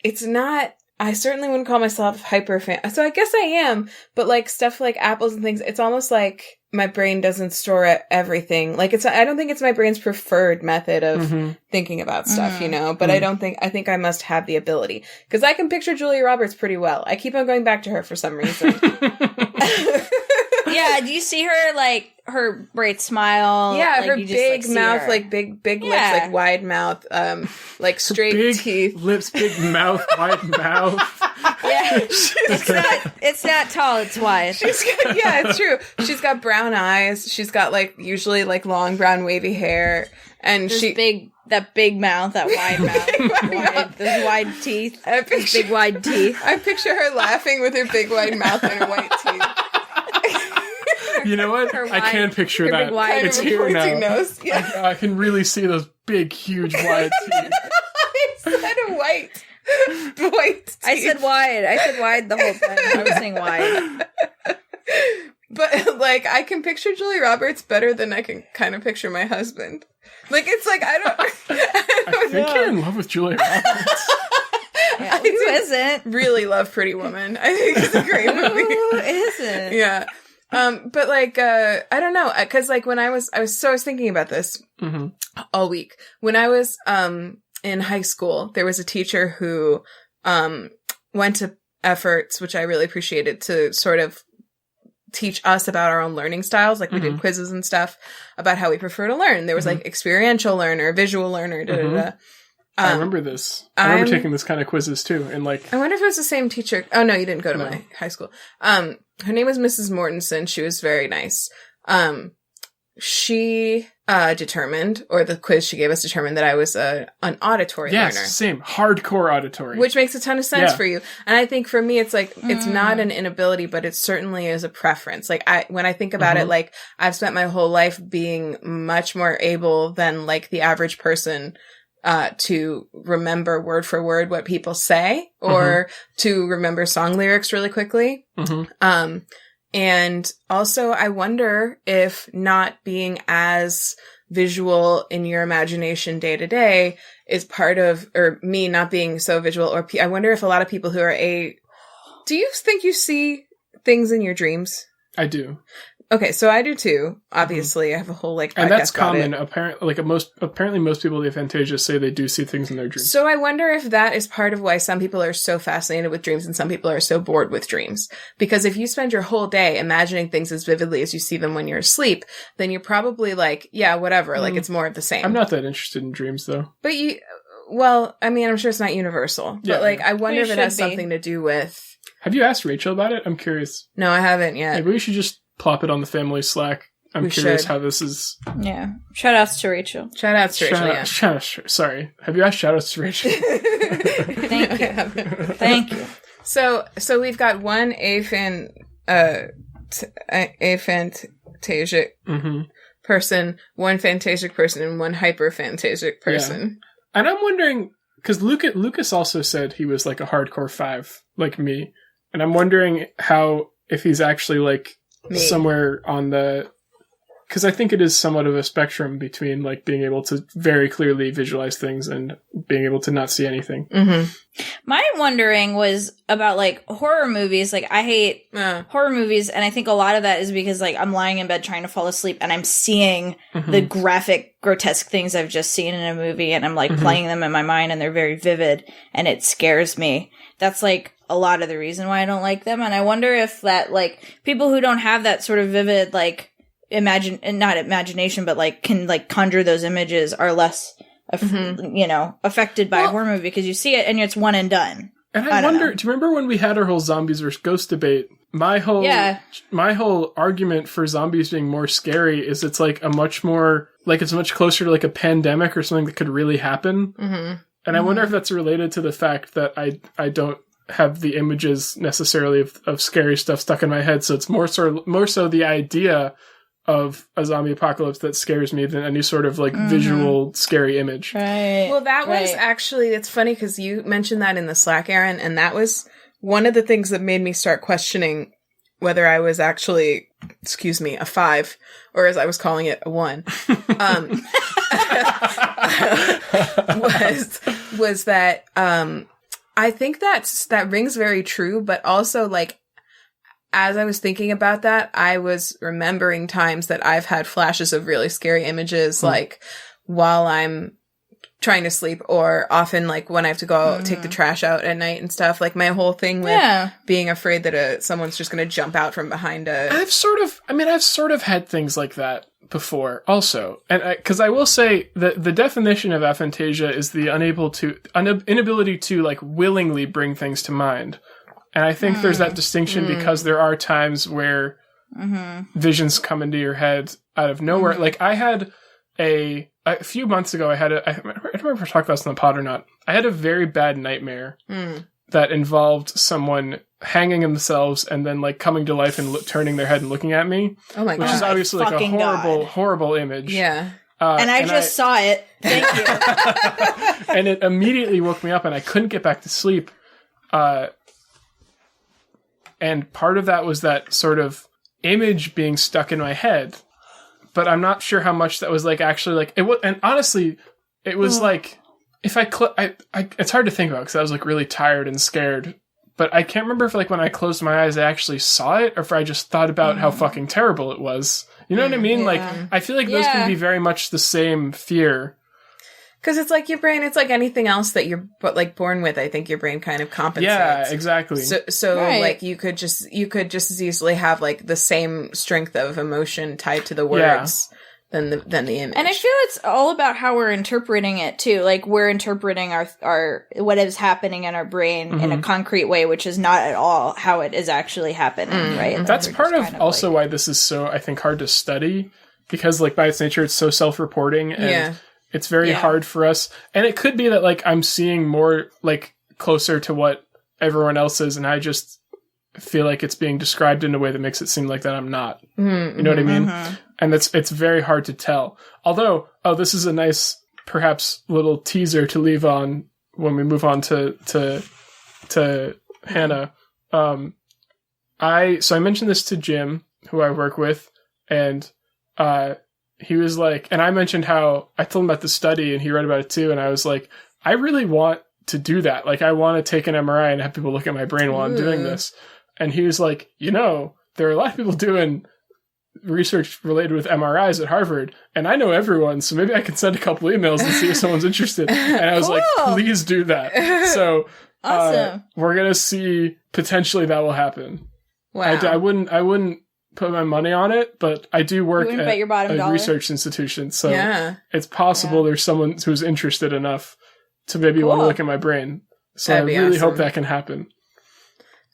it's not. I certainly wouldn't call myself hyper fan. So I guess I am. But like stuff like apples and things, it's almost like my brain doesn't store everything. Like I don't think it's my brain's preferred method of thinking about stuff, you know, but I think I must have the ability because I can picture Julia Roberts pretty well. I keep on going back to her for some reason. Yeah. Do you see her, like her bright smile? Yeah. Like, her big mouth, like big lips, like wide mouth, like straight big teeth. Lips, big mouth, wide mouth. Yeah. It's not tall, it's wide. Yeah, it's true. She's got brown eyes. She's got like usually like long brown wavy hair, and that big mouth, that wide mouth, those wide teeth, those big wide teeth. I picture her laughing with her big wide mouth and her white teeth. You know what? I can picture that. It's here now. Nose. Yeah. I can really see those big, huge, wide teeth. I said white. White teeth. I said wide the whole time. I was saying wide. But like, I can picture Julia Roberts better than I can kind of picture my husband. Like, it's like I think you're in love with Julia Roberts. Yeah, who isn't? Really love Pretty Woman. I think it's a great movie. Who isn't? Yeah. But like, I don't know, cause like when I was thinking about this all week. When I was, in high school, there was a teacher who, went to efforts, which I really appreciated, to sort of teach us about our own learning styles. Like we did quizzes and stuff about how we prefer to learn. There was like experiential learner, visual learner, I remember this. I remember taking this kind of quizzes too. And like, I wonder if it was the same teacher. Oh no, you didn't go to my high school. Her name was Mrs. Mortensen. She was very nice. She determined, or the quiz she gave us determined, that I was an auditory learner. Yes, same. Hardcore auditory. Which makes a ton of sense for you. And I think for me, it's like, it's not an inability, but it certainly is a preference. Like, when I think about it, like, I've spent my whole life being much more able than, like, the average person to remember word for word what people say, or to remember song lyrics really quickly. And also I wonder if not being as visual in your imagination day to day is part of, or me not being so visual, or I wonder if a lot of people who are do you think you see things in your dreams? I do. Okay, so I do too. Obviously, I have a whole podcast and that's common. about it. Apparently, most people with aphantasia say they do see things in their dreams. So I wonder if that is part of why some people are so fascinated with dreams and some people are so bored with dreams. Because if you spend your whole day imagining things as vividly as you see them when you're asleep, then you're probably like, yeah, whatever. Like it's more of the same. I'm not that interested in dreams, though. But well, I mean, I'm sure it's not universal. Yeah, but like, I wonder if it has something to do with. Have you asked Rachel about it? I'm curious. No, I haven't yet. Maybe we should just plop it on the family Slack. I'm curious how this is. Yeah. Shout outs to Rachel. Shout outs to Rachel, Sorry. Have you asked shout outs to Rachel? Thank you. Thank you. So we've got one aphan aphantasic person, one phantasic person, and one hyperphantasic person. Yeah. And I'm wondering, because Lucas also said he was like a hardcore 5, like me. And I'm wondering if he's actually like somewhere on the... Because I think it is somewhat of a spectrum between like being able to very clearly visualize things and being able to not see anything. Mm-hmm. My wondering was about like horror movies. Like I hate horror movies, and I think a lot of that is because like I'm lying in bed trying to fall asleep and I'm seeing the graphic, grotesque things I've just seen in a movie, and I'm like playing them in my mind, and they're very vivid, and it scares me. That's like a lot of the reason why I don't like them. And I wonder if that like people who don't have that sort of vivid like not imagination, but like can like conjure those images are less, affected by a horror movie because you see it and it's one and done. And I wonder, do you remember when we had our whole zombies versus ghosts debate? My whole argument for zombies being more scary is it's like a much more, like it's much closer to like a pandemic or something that could really happen. Mm-hmm. And I wonder if that's related to the fact that I don't have the images necessarily of scary stuff stuck in my head. So it's more so the idea of a zombie apocalypse that scares me than any sort of like visual scary image. Right. Well, that was actually, it's funny because you mentioned that in the Slack, Erin, and that was one of the things that made me start questioning whether I was actually, a 5, or as I was calling it, a 1. was that I think that rings very true, but also like as I was thinking about that, I was remembering times that I've had flashes of really scary images, like while I'm trying to sleep, or often like when I have to go take the trash out at night and stuff. Like my whole thing with being afraid that someone's just going to jump out from behind I've sort of had things like that before also. And because I will say that the definition of aphantasia is the inability to like willingly bring things to mind. And I think there's that distinction because there are times where visions come into your head out of nowhere. Like I had a few months ago, I don't remember if I talked about this on the pod or not. I had a very bad nightmare that involved someone hanging themselves and then like coming to life and turning their head and looking at me. Oh my God. Which is obviously like a horrible image. Yeah. And I just saw it. Thank you. And it immediately woke me up and I couldn't get back to sleep. And part of that was that sort of image being stuck in my head. But I'm not sure how much that was like actually like it was. And honestly, it was like if it's hard to think about because I was like really tired and scared. But I can't remember if like when I closed my eyes, I actually saw it, or if I just thought about how fucking terrible it was. You know what I mean? Yeah. Like I feel like those can be very much the same fear. Because it's like your brain, it's like anything else that you're like born with. I think your brain kind of compensates. Yeah, exactly. So like you could just as easily have like the same strength of emotion tied to the words than the image. And I feel it's all about how we're interpreting it too. Like we're interpreting our what is happening in our brain in a concrete way, which is not at all how it is actually happening, right? And that's part of also why this is so, I think, hard to study, because like by its nature, it's so self-reporting and it's very hard for us. And it could be that like I'm seeing more like closer to what everyone else is, and I just feel like it's being described in a way that makes it seem like that I'm not. You know what I mean? And it's very hard to tell. Although, this is a nice, perhaps, little teaser to leave on when we move on to Hannah. I mentioned this to Jim, who I work with, and he was like, and I mentioned how I told him about the study, and he read about it too, and I was like, I really want to do that. Like, I want to take an MRI and have people look at my brain while I'm doing this. And he was like, there are a lot of people doing research related with MRIs at Harvard, and I know everyone, so maybe I can send a couple emails and see if someone's interested. And I was like, please do that. So awesome. We're going to see, potentially that will happen. Wow. I wouldn't put my money on it, but I do work at a research institution, so it's possible there's someone who's interested enough to maybe want to look at my brain. So I really hope that can happen.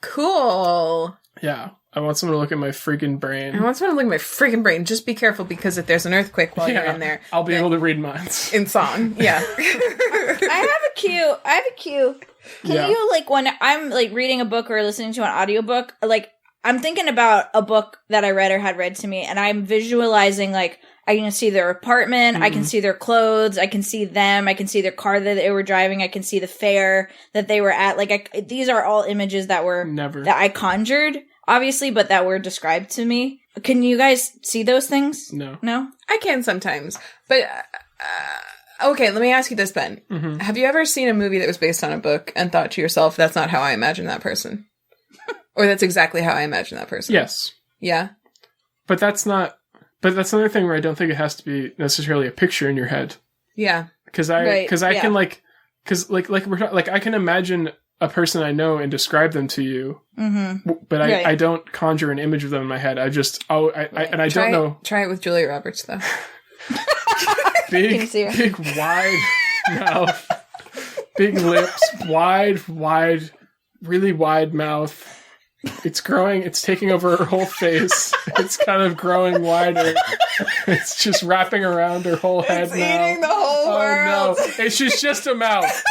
Cool. Yeah. I want someone to look at my freaking brain. Just be careful, because if there's an earthquake while you're in there, I'll be able to read minds. In song. Yeah. I have a cue. Can you, like, when I'm, like, reading a book or listening to an audiobook, like, I'm thinking about a book that I read or had read to me, and I'm visualizing, like, I can see their apartment, I can see their clothes, I can see them, I can see their car that they were driving, I can see the fair that they were at. Like, these are all images that were that I conjured, obviously, but that were described to me. Can you guys see those things? No. No? I can sometimes. But, okay, let me ask you this, Ben. Mm-hmm. Have you ever seen a movie that was based on a book and thought to yourself, that's not how I imagine that person? Or that's exactly how I imagine that person? Yes. Yeah? But that's another thing where I don't think it has to be necessarily a picture in your head. Yeah. Because I can I can imagine a person I know and describe them to you, but I don't conjure an image of them in my head. I just don't know. Try it with Julia Roberts though. Big wide mouth, big lips, wide, really wide mouth. It's growing. It's taking over her whole face. It's kind of growing wider. It's just wrapping around her whole head it's now. Eating the whole world. No, it's just a mouth.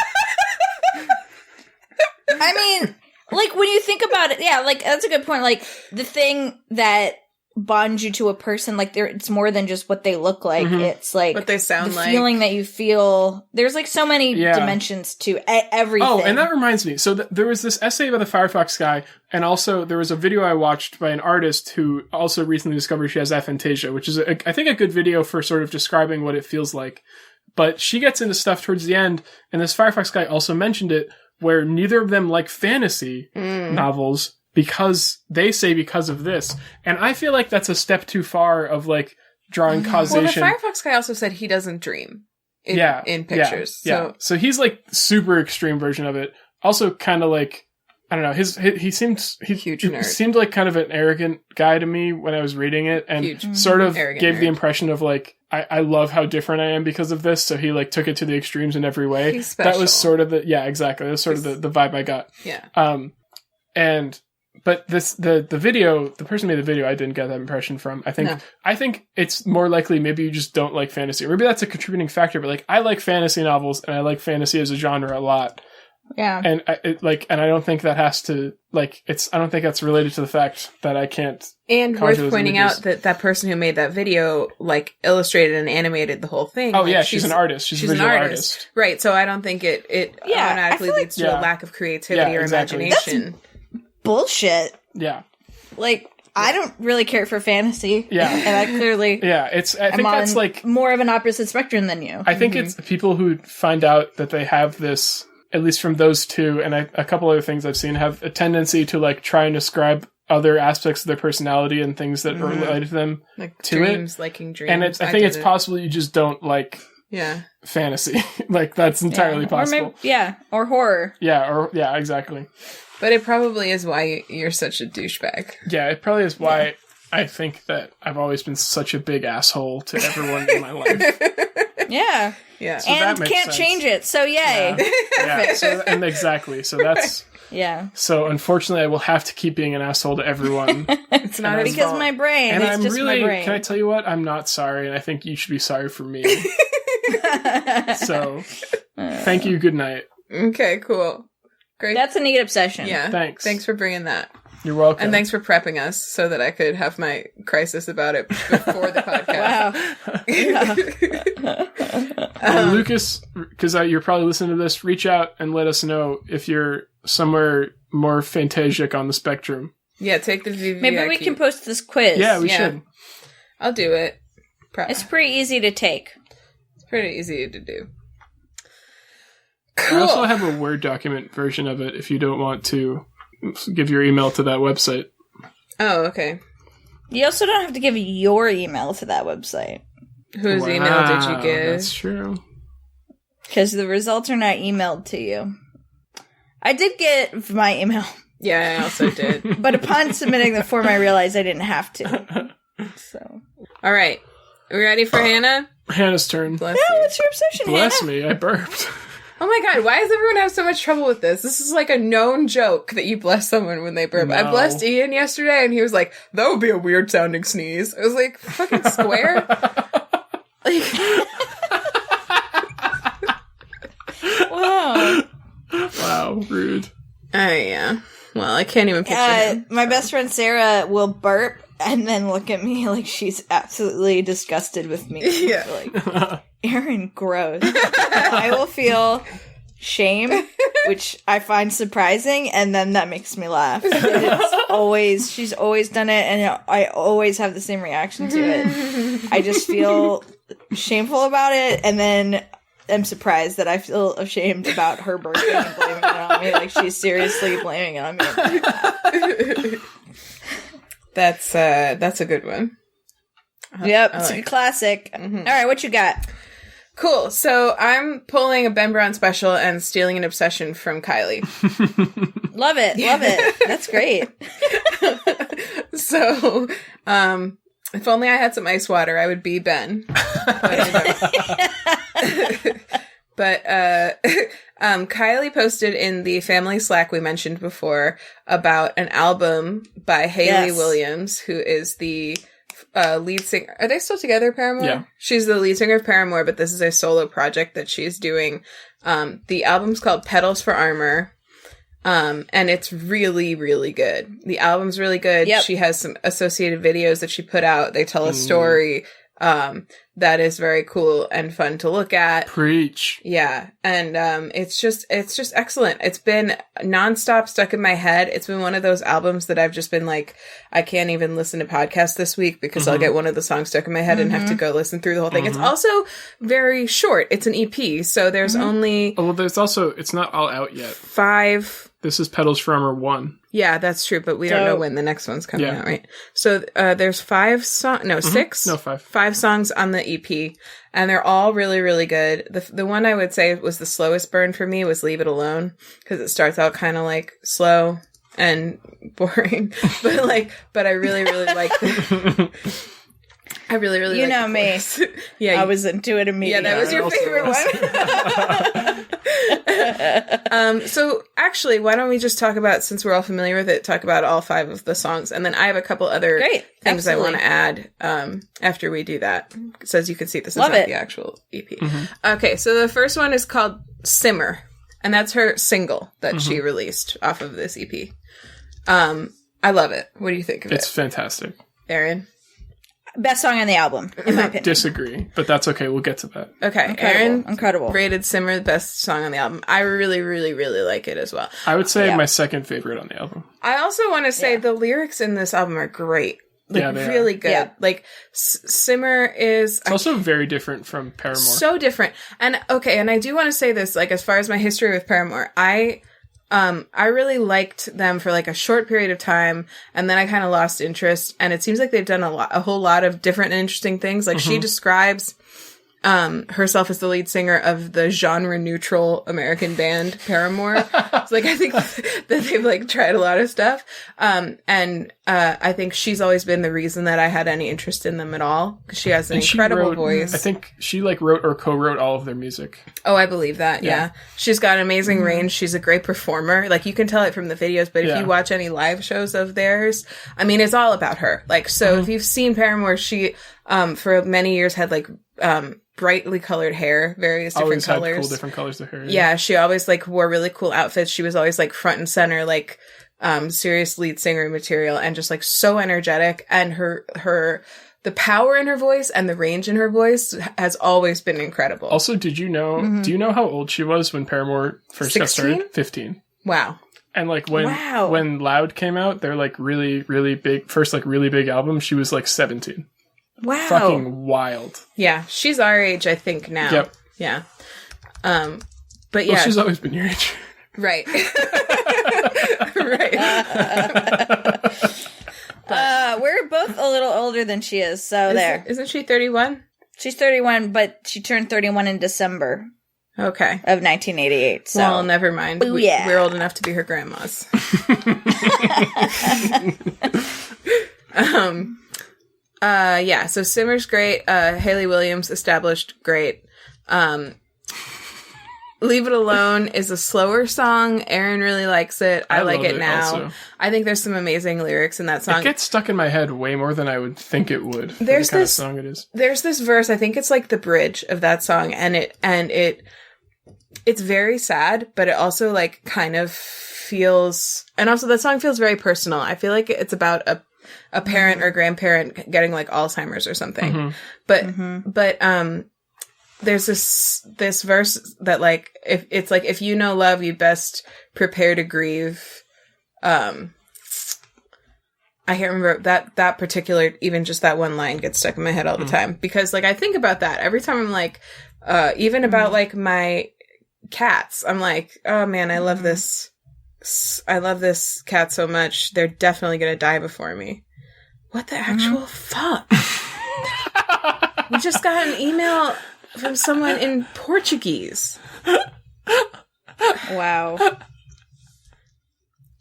I mean, like, when you think about it, yeah, like, that's a good point. Like, the thing that bonds you to a person, like, it's more than just what they look like. It's, like, what they sound like. The feeling that you feel. There's, like, so many dimensions to everything. Oh, and that reminds me. So there was this essay by the Firefox guy, and also there was a video I watched by an artist who also recently discovered she has aphantasia, which is, I think, a good video for sort of describing what it feels like. But she gets into stuff towards the end, and this Firefox guy also mentioned it, where neither of them like fantasy novels because of this. And I feel like that's a step too far of like drawing causation. Well, the Firefox guy also said he doesn't dream in pictures. So he's like super extreme version of it. Also kind of like, I don't know, he seemed seemed like kind of an arrogant guy to me when I was reading it, and sort of gave the impression of like, I love how different I am because of this. So he like took it to the extremes in every way. He's special. That was sort of exactly. That was sort of the vibe I got. Yeah. But the video, the person who made the video, I didn't get that impression from. I think it's more likely maybe you just don't like fantasy. Or maybe that's a contributing factor, but like I like fantasy novels and I like fantasy as a genre a lot. Yeah. And I don't think that has to I don't think that's related to the fact that I can't. And worth pointing out that person who made that video like illustrated and animated the whole thing. Oh like, yeah, she's an artist. She's a visual artist. Right. So I don't think it automatically leads to a lack of creativity or imagination. That's bullshit. Yeah. Like, I don't really care for fantasy. Yeah. And I clearly I think that's like more of an opposite spectrum than you. I think it's people who find out that they have this, at least from those two, and a couple other things I've seen, have a tendency to like try and ascribe other aspects of their personality and things that are related to them like to dreams, it. Liking dreams. And I think it's possible you just don't like fantasy. Like that's entirely possible. Or horror. Yeah, exactly. But it probably is why you're such a douchebag. Yeah, it probably is why I think that I've always been such a big asshole to everyone in my life. Yeah. Yeah. So and can't sense. Change it, so yay. Yeah. So that's... Yeah. So unfortunately, I will have to keep being an asshole to everyone. It's not his because fault. my brain. And it's I'm just really, my brain. can I tell you what? I'm not sorry, and I think you should be sorry for me. So, thank you, good night. Okay, cool. Great. That's a neat obsession. Yeah. Thanks. Thanks for bringing that. You're welcome. And thanks for prepping us so that I could have my crisis about it before the podcast. Wow. Lucas, because you're probably listening to this, reach out and let us know if you're somewhere more fantasic on the spectrum. Yeah, take the VVIQ. Maybe we can post this quiz. Yeah, we should. I'll do it. It's pretty easy to take. It's pretty easy to do. Cool. I also have a Word document version of it if you don't want to give your email to that website. Oh, okay. You also don't have to give your email to that website. Whose email did you give? That's true. Because the results are not emailed to you. I did get my email. Yeah, I also did. But upon submitting the form, I realized I didn't have to. So, all right. Are we ready for Hannah? Hannah's turn. Bless you. What's your obsession, Bless Hannah? me, I burped. Oh my god, why does everyone have so much trouble with this? This is like a known joke that you bless someone when they burp. No. I blessed Ian yesterday and he was like, that would be a weird sounding sneeze. I was like, fucking square? Like, Wow. Wow, rude. oh yeah. Well, I can't even picture him. My best friend Sarah will burp and then look at me like she's absolutely disgusted with me. Yeah. Like, Erin, gross. I will feel shame, which I find surprising, and then that makes me laugh. She's always done it, and I always have the same reaction to it. I just feel shameful about it, and then I'm surprised that I feel ashamed about her birthday and blaming it on me. Like, she's seriously blaming it on me. That's a good one. Yep, it's a classic. Mm-hmm. All right, what you got? Cool. So I'm pulling a Ben Brown special and stealing an obsession from Kylie. Love it. Love it. That's great. So, if only I had some ice water, I would be Ben. But Kylie posted in the family Slack we mentioned before about an album by Hayley Williams, who is the lead singer. Are they still together, Paramore? Yeah. She's the lead singer of Paramore, but this is a solo project that she's doing. The album's called Petals for Armor. And it's really, really good. The album's really good. Yep. She has some associated videos that she put out. They tell a story, that is very cool and fun to look at. Preach. Yeah. And, it's just excellent. It's been nonstop stuck in my head. It's been one of those albums that I've just been like, I can't even listen to podcasts this week because I'll get one of the songs stuck in my head and have to go listen through the whole thing. It's also very short. It's an EP. So there's only... Oh, well, there's also... It's not all out yet. 5... This is Petals for Armor 1. Yeah, that's true, but we don't know when the next one's coming out, right? So there's 5 songs, no, 6? No, 5. 5 songs on the EP, and they're all really, really good. The one I would say was the slowest burn for me was Leave It Alone, because it starts out kind of like slow and boring, but I really, really like it. I really, really you like know me. Yeah, I was into it immediately. Yeah, that was your favorite one. So actually, why don't we just talk about, since we're all familiar with it, talk about all 5 of the songs, and then I have a couple other things I want to add after we do that. It says you can see this is not the actual EP. Okay, so the first one is called Simmer, and that's her single that she released off of this EP. I love it. What do you think of it? It's fantastic. Erin? Best song on the album, in my opinion. Disagree, but that's okay. We'll get to that. Okay, Erin incredible. Rated Simmer the best song on the album. I really, really, really like it as well. I would say my second favorite on the album. I also want to say the lyrics in this album are great. Like, really good. Yeah. Like, Simmer is... It's also very different from Paramore. So different. And, okay, and I do want to say this, like, as far as my history with Paramore, I really liked them for like a short period of time, and then I kind of lost interest. And it seems like they've done a whole lot of different and interesting things. Like she describes herself as the lead singer of the genre neutral American band Paramore. So like I think that they've like tried a lot of stuff. And I think she's always been the reason that I had any interest in them at all, because she has an incredible voice. I think she like wrote or co-wrote all of their music. Oh, I believe that. Yeah. She's got amazing range. She's a great performer. Like you can tell it from the videos, but if you watch any live shows of theirs, I mean, it's all about her. Like, so if you've seen Paramore, she, for many years had like, brightly colored hair, various different colors. Had cool different colors of hair. Yeah, she always like wore really cool outfits. She was always like front and center, like serious lead singer material, and just like so energetic. And the power in her voice and the range in her voice has always been incredible. Also, did you know? Do you know how old she was when Paramore first got started? 15. Wow. And like when Loud came out, their like really, really big first like really big album, she was like 17. Wow. Fucking wild. Yeah. She's our age, I think, now. Yep. Yeah. But yeah. Well, she's always been your age. Right. Right. We're both a little older than she is, so Isn't she 31? She's 31, but she turned 31 in December. Okay. Of 1988. So. Well, never mind. We're old enough to be her grandmas. Yeah, so Simmer's great. Hayley Williams, established, great. Leave It Alone is a slower song. Erin really likes it. I like it now. Also. I think there's some amazing lyrics in that song. It gets stuck in my head way more than I would think it would. There's the kind of song it is. There's this verse, I think it's like the bridge of that song, and it it's very sad, but it also like kind of feels, and also that song feels very personal. I feel like it's about a parent or grandparent getting like Alzheimer's or something. But there's this verse that like, if it's like, if you know love, you best prepare to grieve. I can't remember that particular, even just that one line gets stuck in my head all the time, because like I think about that every time. I'm like, even about like my cats, I'm like, oh man, I love this cat so much. They're definitely gonna die before me. What the actual fuck? We just got an email from someone in Portuguese. Wow.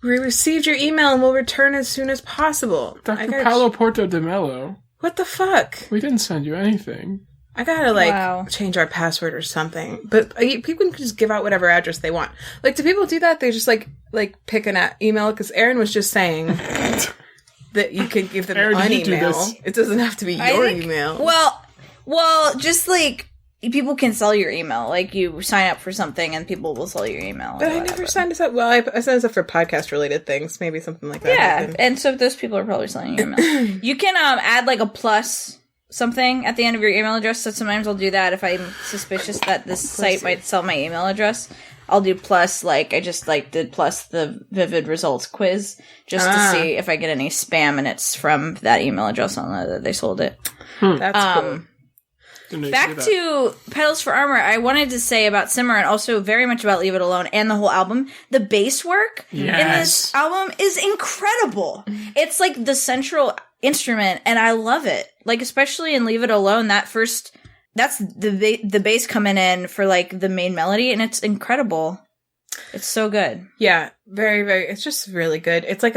We received your email and will return as soon as possible. Dr. Paulo Porto de Mello. What the fuck? We didn't send you anything. I gotta, like, change our password or something. But people can just give out whatever address they want. Like, do people do that? They just, like pick an email? Because Erin was just saying that you can give them an email. It doesn't have to be your email. Well, just, like, people can sell your email. Like, you sign up for something and people will sell your email. But I never signed us up. Well, I signed us up for podcast-related things. Maybe something like that. Yeah, and so those people are probably selling your email. You can add, like, a plus something at the end of your email address. So sometimes I'll do that if I'm suspicious that this site might sell my email address. I'll do plus, like, I just, like, did plus the Vivid Results quiz just to see if I get any spam and it's from that email address on that they sold it. That's cool. Back to Petals for Armor, I wanted to say about Simmer and also very much about Leave It Alone and the whole album. The bass work in this album is incredible. It's like the central instrument and I love it. Like, especially in Leave It Alone, that's the bass coming in for like the main melody and it's incredible. It's so good. Yeah, very, very, it's just really good. It's like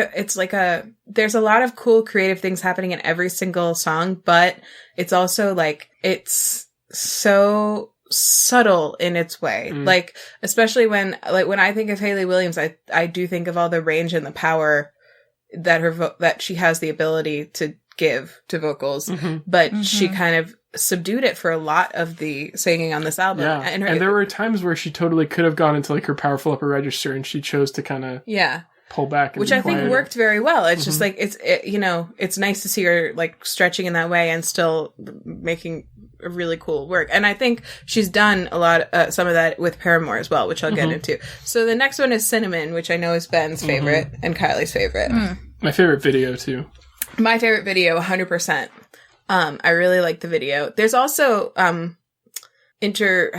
there's a lot of cool creative things happening in every single song, but it's also like, it's so subtle in its way. Like, especially when I think of Hayley Williams, I do think of all the range and the power that that she has the ability to give to vocals, but she kind of subdued it for a lot of the singing on this album. Yeah. And there were times where she totally could have gone into like her powerful upper register and she chose to kind of pull back. Which I think worked very well. It's just like, it's nice to see her like stretching in that way and still making a really cool work. And I think she's done a lot, some of that with Paramore as well, which I'll get into. So the next one is Cinnamon, which I know is Ben's favorite and Kylie's favorite. My favorite video too. My favorite video, 100%. I really like the video. There's also, I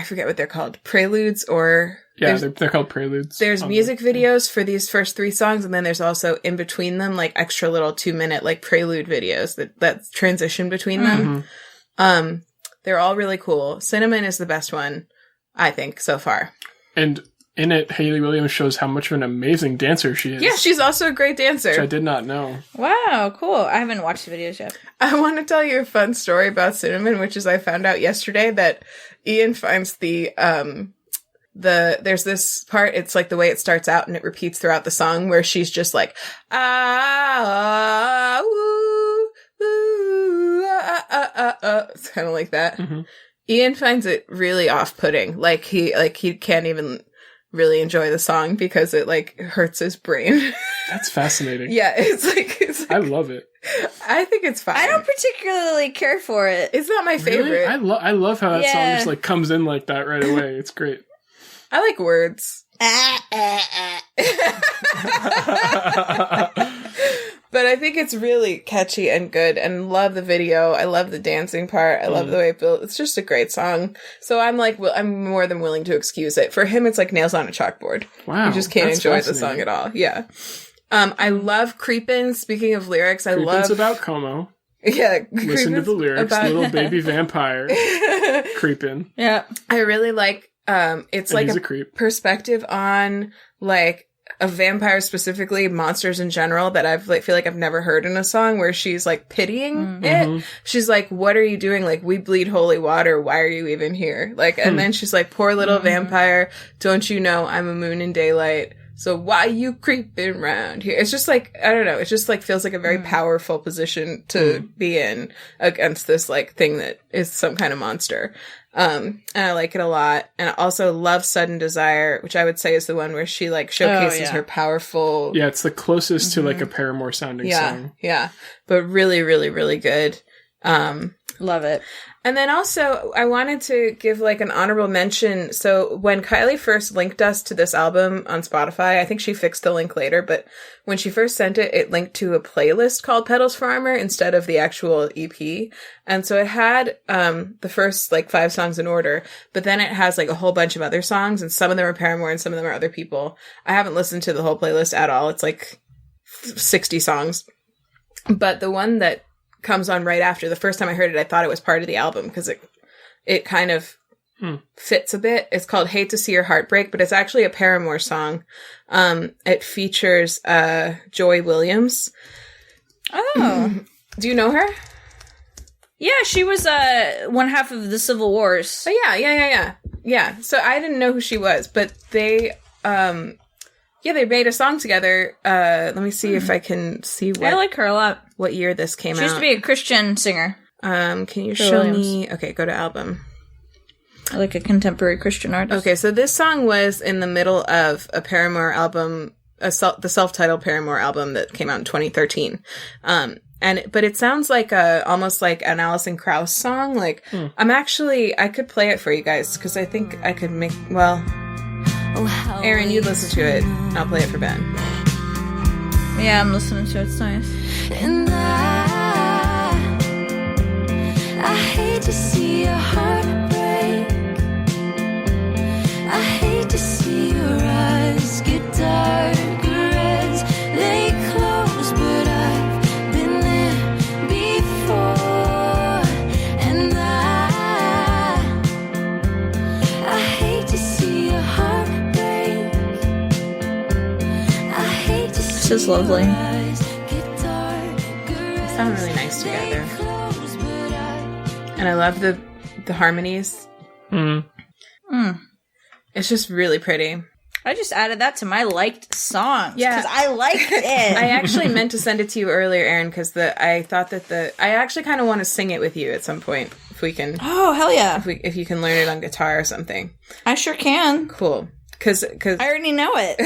forget what they're called, preludes or... Yeah, they're called preludes. There's music videos for these first 3 songs, and then there's also in between them, like extra little 2-minute, like prelude videos that transition between them. They're all really cool. Cinnamon is the best one, I think, so far. And in it, Hayley Williams shows how much of an amazing dancer she is. Yeah, she's also a great dancer. Which I did not know. Wow, cool. I haven't watched the videos yet. I want to tell you a fun story about Cinnamon, which is I found out yesterday that Ian finds there's this part, it's like the way it starts out and it repeats throughout the song where she's just like, it's kind of like that. Ian finds it really off-putting. Like he can't even really enjoy the song because it like hurts his brain. That's fascinating. Yeah, it's like I love it. I think it's fine. I don't particularly care for it. It's not my favorite. Really? I love how that song just like comes in like that right away. It's great. I like words. But I think it's really catchy and good and love the video. I love the dancing part. I love the way it built. It's just a great song. So I'm like, I'm more than willing to excuse it. For him, it's like nails on a chalkboard. Wow. You just can't enjoy the song at all. Yeah. I love Creepin'. Speaking of lyrics, Creepin's about Como. Yeah. Listen to the lyrics. Little baby vampire. Creepin'. Yeah. I really like, it's like a creep. Perspective on like a vampire, specifically monsters in general, that I feel like I've never heard in a song, where she's like pitying it. She's like, what are you doing? Like, we bleed holy water. Why are you even here? Like, and then she's like, poor little vampire. Don't you know I'm a moon in daylight? So why you creeping around here? It's just like, I don't know. It just like feels like a very powerful position to be in against this like thing that is some kind of monster. And I like it a lot. And I also love Sudden Desire, which I would say is the one where she like showcases her powerful. Yeah, it's the closest to like a Paramore sounding song. Yeah. But really, really, really good. Love it. And then also, I wanted to give like an honorable mention. So when Kylie first linked us to this album on Spotify, I think she fixed the link later, but when she first sent it, it linked to a playlist called Petals for Armor instead of the actual EP. And so it had the first like 5 songs in order, but then it has like a whole bunch of other songs, and some of them are Paramore and some of them are other people. I haven't listened to the whole playlist at all. It's like 60 songs. But the one that comes on right after, the first time I heard it, I thought it was part of the album because it kind of fits a bit. It's called Hate to See Your Heart Break, but it's actually a Paramore song. It features Joy Williams. Oh. Do you know her? Yeah, she was one half of the Civil Wars. Oh, yeah. So I didn't know who she was, but they they made a song together. Let me see if I can see I like her a lot. What year this came out. She used to be a Christian singer. Can you show me? Okay, go to album. I like a contemporary Christian artist. Okay, so this song was in the middle of a Paramore album, the self-titled Paramore album that came out in 2013. But it sounds like almost like an Alison Krauss song. Like, I could play it for you guys because I think I could make, Erin, you listen to it. I'll play it for Ben. Yeah, I'm listening to it. It's nice. And I hate to see your heart break. I hate to see your eyes get darker as they close, but I've been there before. And I hate to see your heart break. I hate to see. This is lovely. They sound really nice together. And I love the harmonies. It's just really pretty. I just added that to my liked songs. Yeah. Because I liked it. I actually meant to send it to you earlier, Erin, because I thought that I actually kind of want to sing it with you at some point. If we can. Oh, hell yeah. If you can learn it on guitar or something. I sure can. Cool. Because I already know it.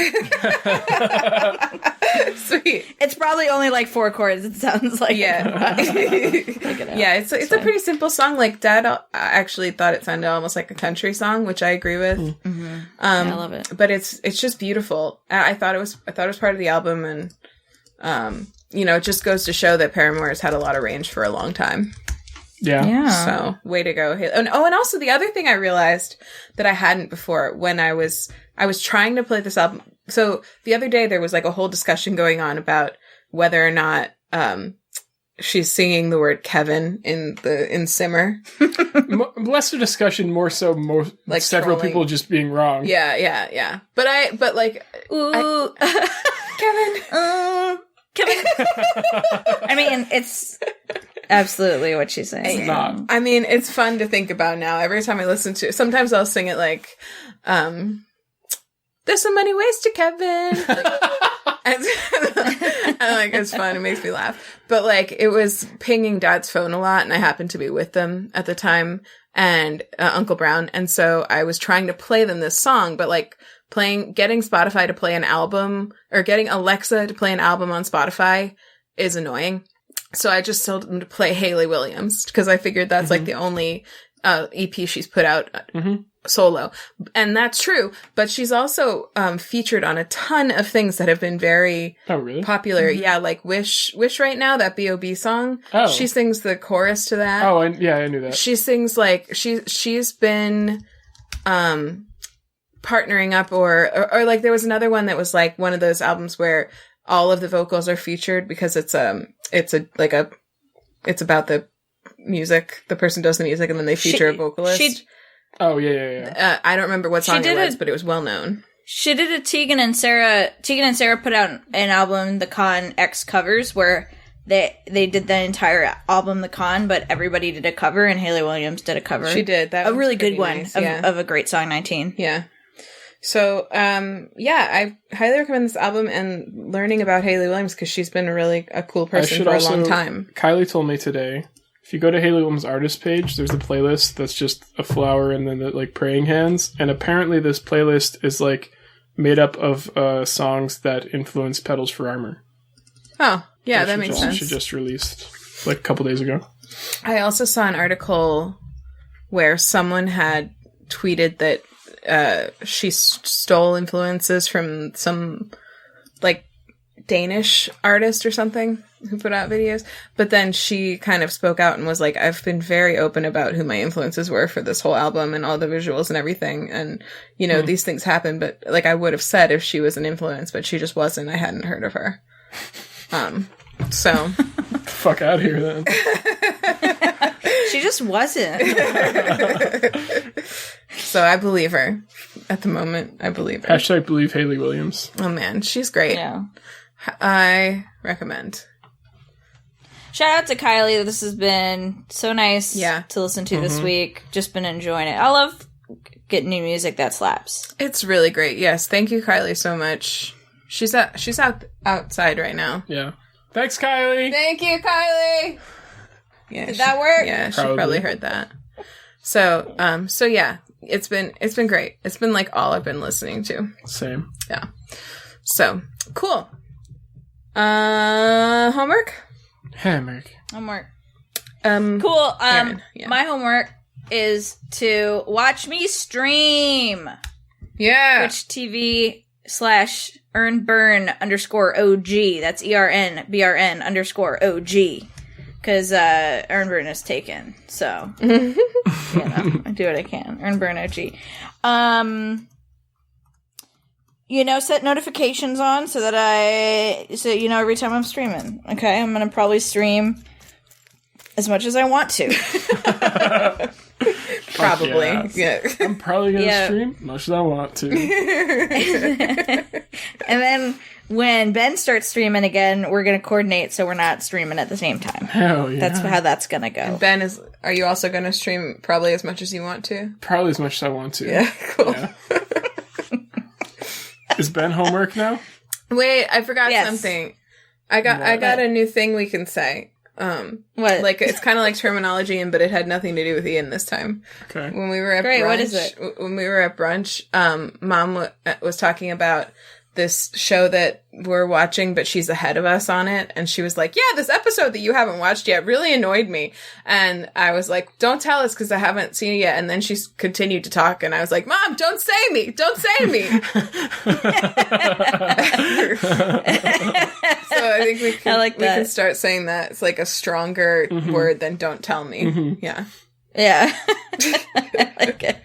Sweet. It's probably only like 4 chords, it sounds like. Yeah. Yeah, it's a pretty simple song. Like, Dad actually thought it sounded almost like a country song, which I agree with. Mm-hmm. Yeah, I love it. But it's just beautiful. I thought it was part of the album, and it just goes to show that Paramore has had a lot of range for a long time. Yeah. So, way to go. And also the other thing I realized that I hadn't before when I was trying to play this album. So, the other day there was like a whole discussion going on about whether or not she's singing the word Kevin in Simmer. Less a discussion, more so like several trolling. People just being wrong. Yeah. But like, ooh, Kevin. Kevin. I mean, it's absolutely what she's saying. It's not. I mean, it's fun to think about now. Every time I listen to it, sometimes I'll sing it like, there's so many ways to Kevin. And like, it's fun. It makes me laugh. But like, it was pinging Dad's phone a lot, and I happened to be with them at the time, and Uncle Brown. And so I was trying to play them this song, but like, getting Spotify to play an album, or getting Alexa to play an album on Spotify is annoying. So I just told them to play Hayley Williams, because I figured that's like the only EP she's put out solo. And that's true. But she's also featured on a ton of things that have been very popular. Yeah, like Wish Right Now, that B.O.B. song. Oh. She sings the chorus to that. Oh, I knew that. She sings like, she's been partnering up, or like there was another one that was like one of those albums where all of the vocals are featured because it's about the music. The person does the music, and then they feature a vocalist. Yeah. I don't remember what song it was, but it was well known. She did a Tegan and Sarah put out an album, The Con X Covers, where they did the entire album, The Con, but everybody did a cover, and Hayley Williams did a cover. She did. That a really good nice, one of a great song, 19. Yeah. So, I highly recommend this album and learning about Hayley Williams because she's been really a cool person for a long time. Kylie told me today, if you go to Hayley Williams' artist page, there's a playlist that's just a flower and then the, like, praying hands. And apparently this playlist is, like, made up of songs that influence Petals for Armor. Oh, yeah, that makes sense. She just released, like, a couple days ago. I also saw an article where someone had tweeted that she stole influences from some, like, Danish artist or something who put out videos. But then she kind of spoke out and was like, I've been very open about who my influences were for this whole album and all the visuals and everything. And, you know, these things happen. But, like, I would have said if she was an influence, but she just wasn't. I hadn't heard of her. So. Fuck out of here, then. She just wasn't. So I believe her. At the moment, I believe her. Hashtag believe Hayley Williams. Oh, man. She's great. Yeah. I recommend. Shout out to Kylie. This has been so nice to listen to this week. Just been enjoying it. I love getting new music that slaps. It's really great. Yes. Thank you, Kylie, so much. She's outside right now. Yeah. Thanks, Kylie. Thank you, Kylie. Yeah, Did that work? Yeah, she probably heard that. So yeah, it's been great. It's been like all I've been listening to. Same. Yeah. So cool. Homework. Homework. Cool. Erin, yeah. My homework is to watch me stream. Yeah. Twitch TV /ErnBurn_OG. That's ERNBRN_OG. Because ErnBurn is taken. So, you know, I do what I can. ErnBurn OG. You know, set notifications on so you know every time I'm streaming. Okay? I'm going to probably stream as much as I want to. Probably. Yeah. I'm probably going to stream as much as I want to. And then when Ben starts streaming again, we're going to coordinate so we're not streaming at the same time. Hell yeah. That's how that's going to go. And Ben, are you also going to stream probably as much as you want to? Probably as much as I want to. Yeah, cool. Yeah. Is Ben homework now? Wait, I forgot something. I got a new thing we can say. What? Like, it's kind of like terminology, but it had nothing to do with Ian this time. Okay. When we were at brunch, what is it? When we were at brunch, Mom was talking about this show that we're watching, but she's ahead of us on it. And she was like, yeah, this episode that you haven't watched yet really annoyed me. And I was like, don't tell us because I haven't seen it yet. And then she continued to talk. And I was like, Mom, don't say me. Don't say me. So I think we can start saying that. It's like a stronger word than don't tell me. Mm-hmm. Yeah. Yeah. Okay.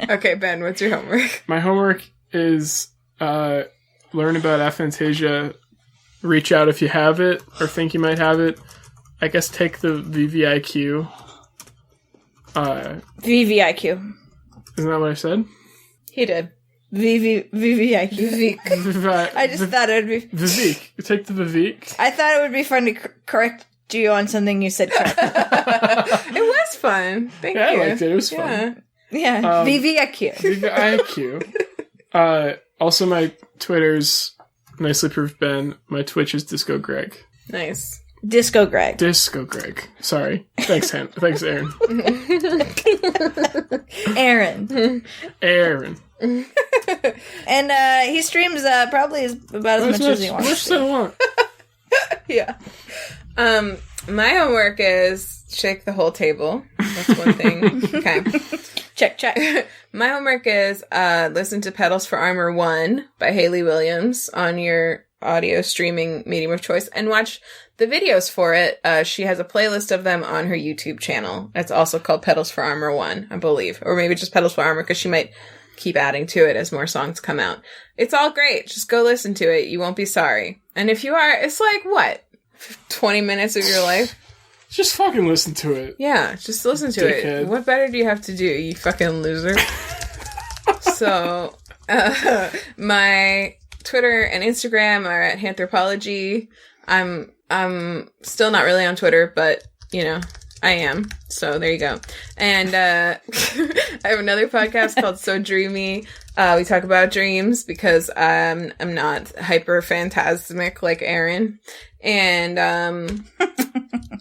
Okay, Ben, what's your homework? My homework is learn about aphantasia, reach out if you have it or think you might have it. I guess take the VVIQ. VVIQ. Isn't that what I said? He did. VVIQ. I just thought it would be... VVIQ. You take the VVIQ. I thought it would be fun to correct you on something you said correctly. It was fun. Thank you. I liked it. It was fun. Yeah. VVIQ. VVIQ. Also, my Twitter's Nicely Proved Ben. My Twitch is Disco Greg. Nice. Disco Greg. Sorry. Thanks, Thanks, Erin. Aaron. And he streams probably about as much as he wants. Much as I want. Yeah. My homework is shake the whole table. That's one thing. Okay. Check. My homework is listen to Petals for Armor 1 by Hayley Williams on your audio streaming medium of choice and watch the videos for it. She has a playlist of them on her YouTube channel. It's also called Petals for Armor 1, I believe. Or maybe just Petals for Armor because she might keep adding to it as more songs come out. It's all great. Just go listen to it. You won't be sorry. And if you are, it's like, what? 20 minutes of your life? Just fucking listen to it. Yeah, just listen to Dickhead. it. What better do you have to do, you fucking loser? So, my Twitter and Instagram are at Anthropology. I'm still not really on Twitter, but, you know, I am. So there you go. And I have another podcast called So Dreamy. We talk about dreams because I'm not hyper phantasmic like Erin. And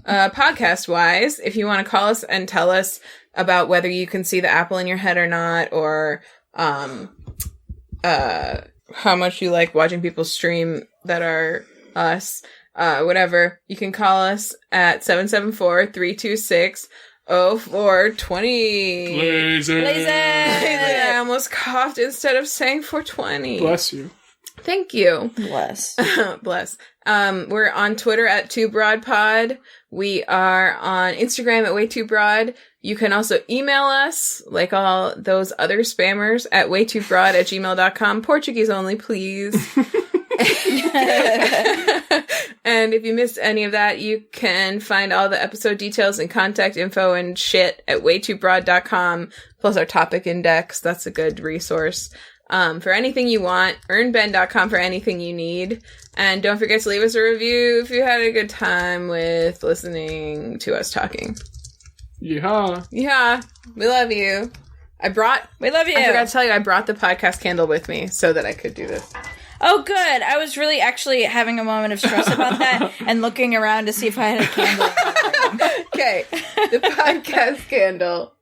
podcast wise, if you want to call us and tell us about whether you can see the apple in your head or not, or how much you like watching people stream that are us, whatever, you can call us at 774-326-0420. I almost coughed instead of saying 420. Bless you. Thank you. Bless. Bless. We're on Twitter at TwoBroadPod. We are on Instagram at WayTooBroad. You can also email us, like all those other spammers, at waytoobroad@gmail.com. Portuguese only, please. And if you missed any of that, you can find all the episode details and contact info and shit at waytoobroad.com, plus our topic index. That's a good resource for anything you want. earnben.com for anything you need. And don't forget to leave us a review if you had a good time with listening to us talking. Yeehaw. Yeah, we love you. We love you. I forgot to tell you, I brought the podcast candle with me so that I could do this. Oh, good. I was really actually having a moment of stress about that and looking around to see if I had a candle. Okay, the podcast candle,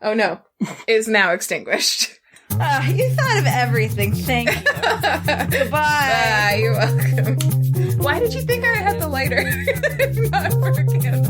oh no, is now extinguished. You thought of everything. Thank you. Goodbye. Bye, you're welcome. Why did you think I had the lighter? Not for a candle.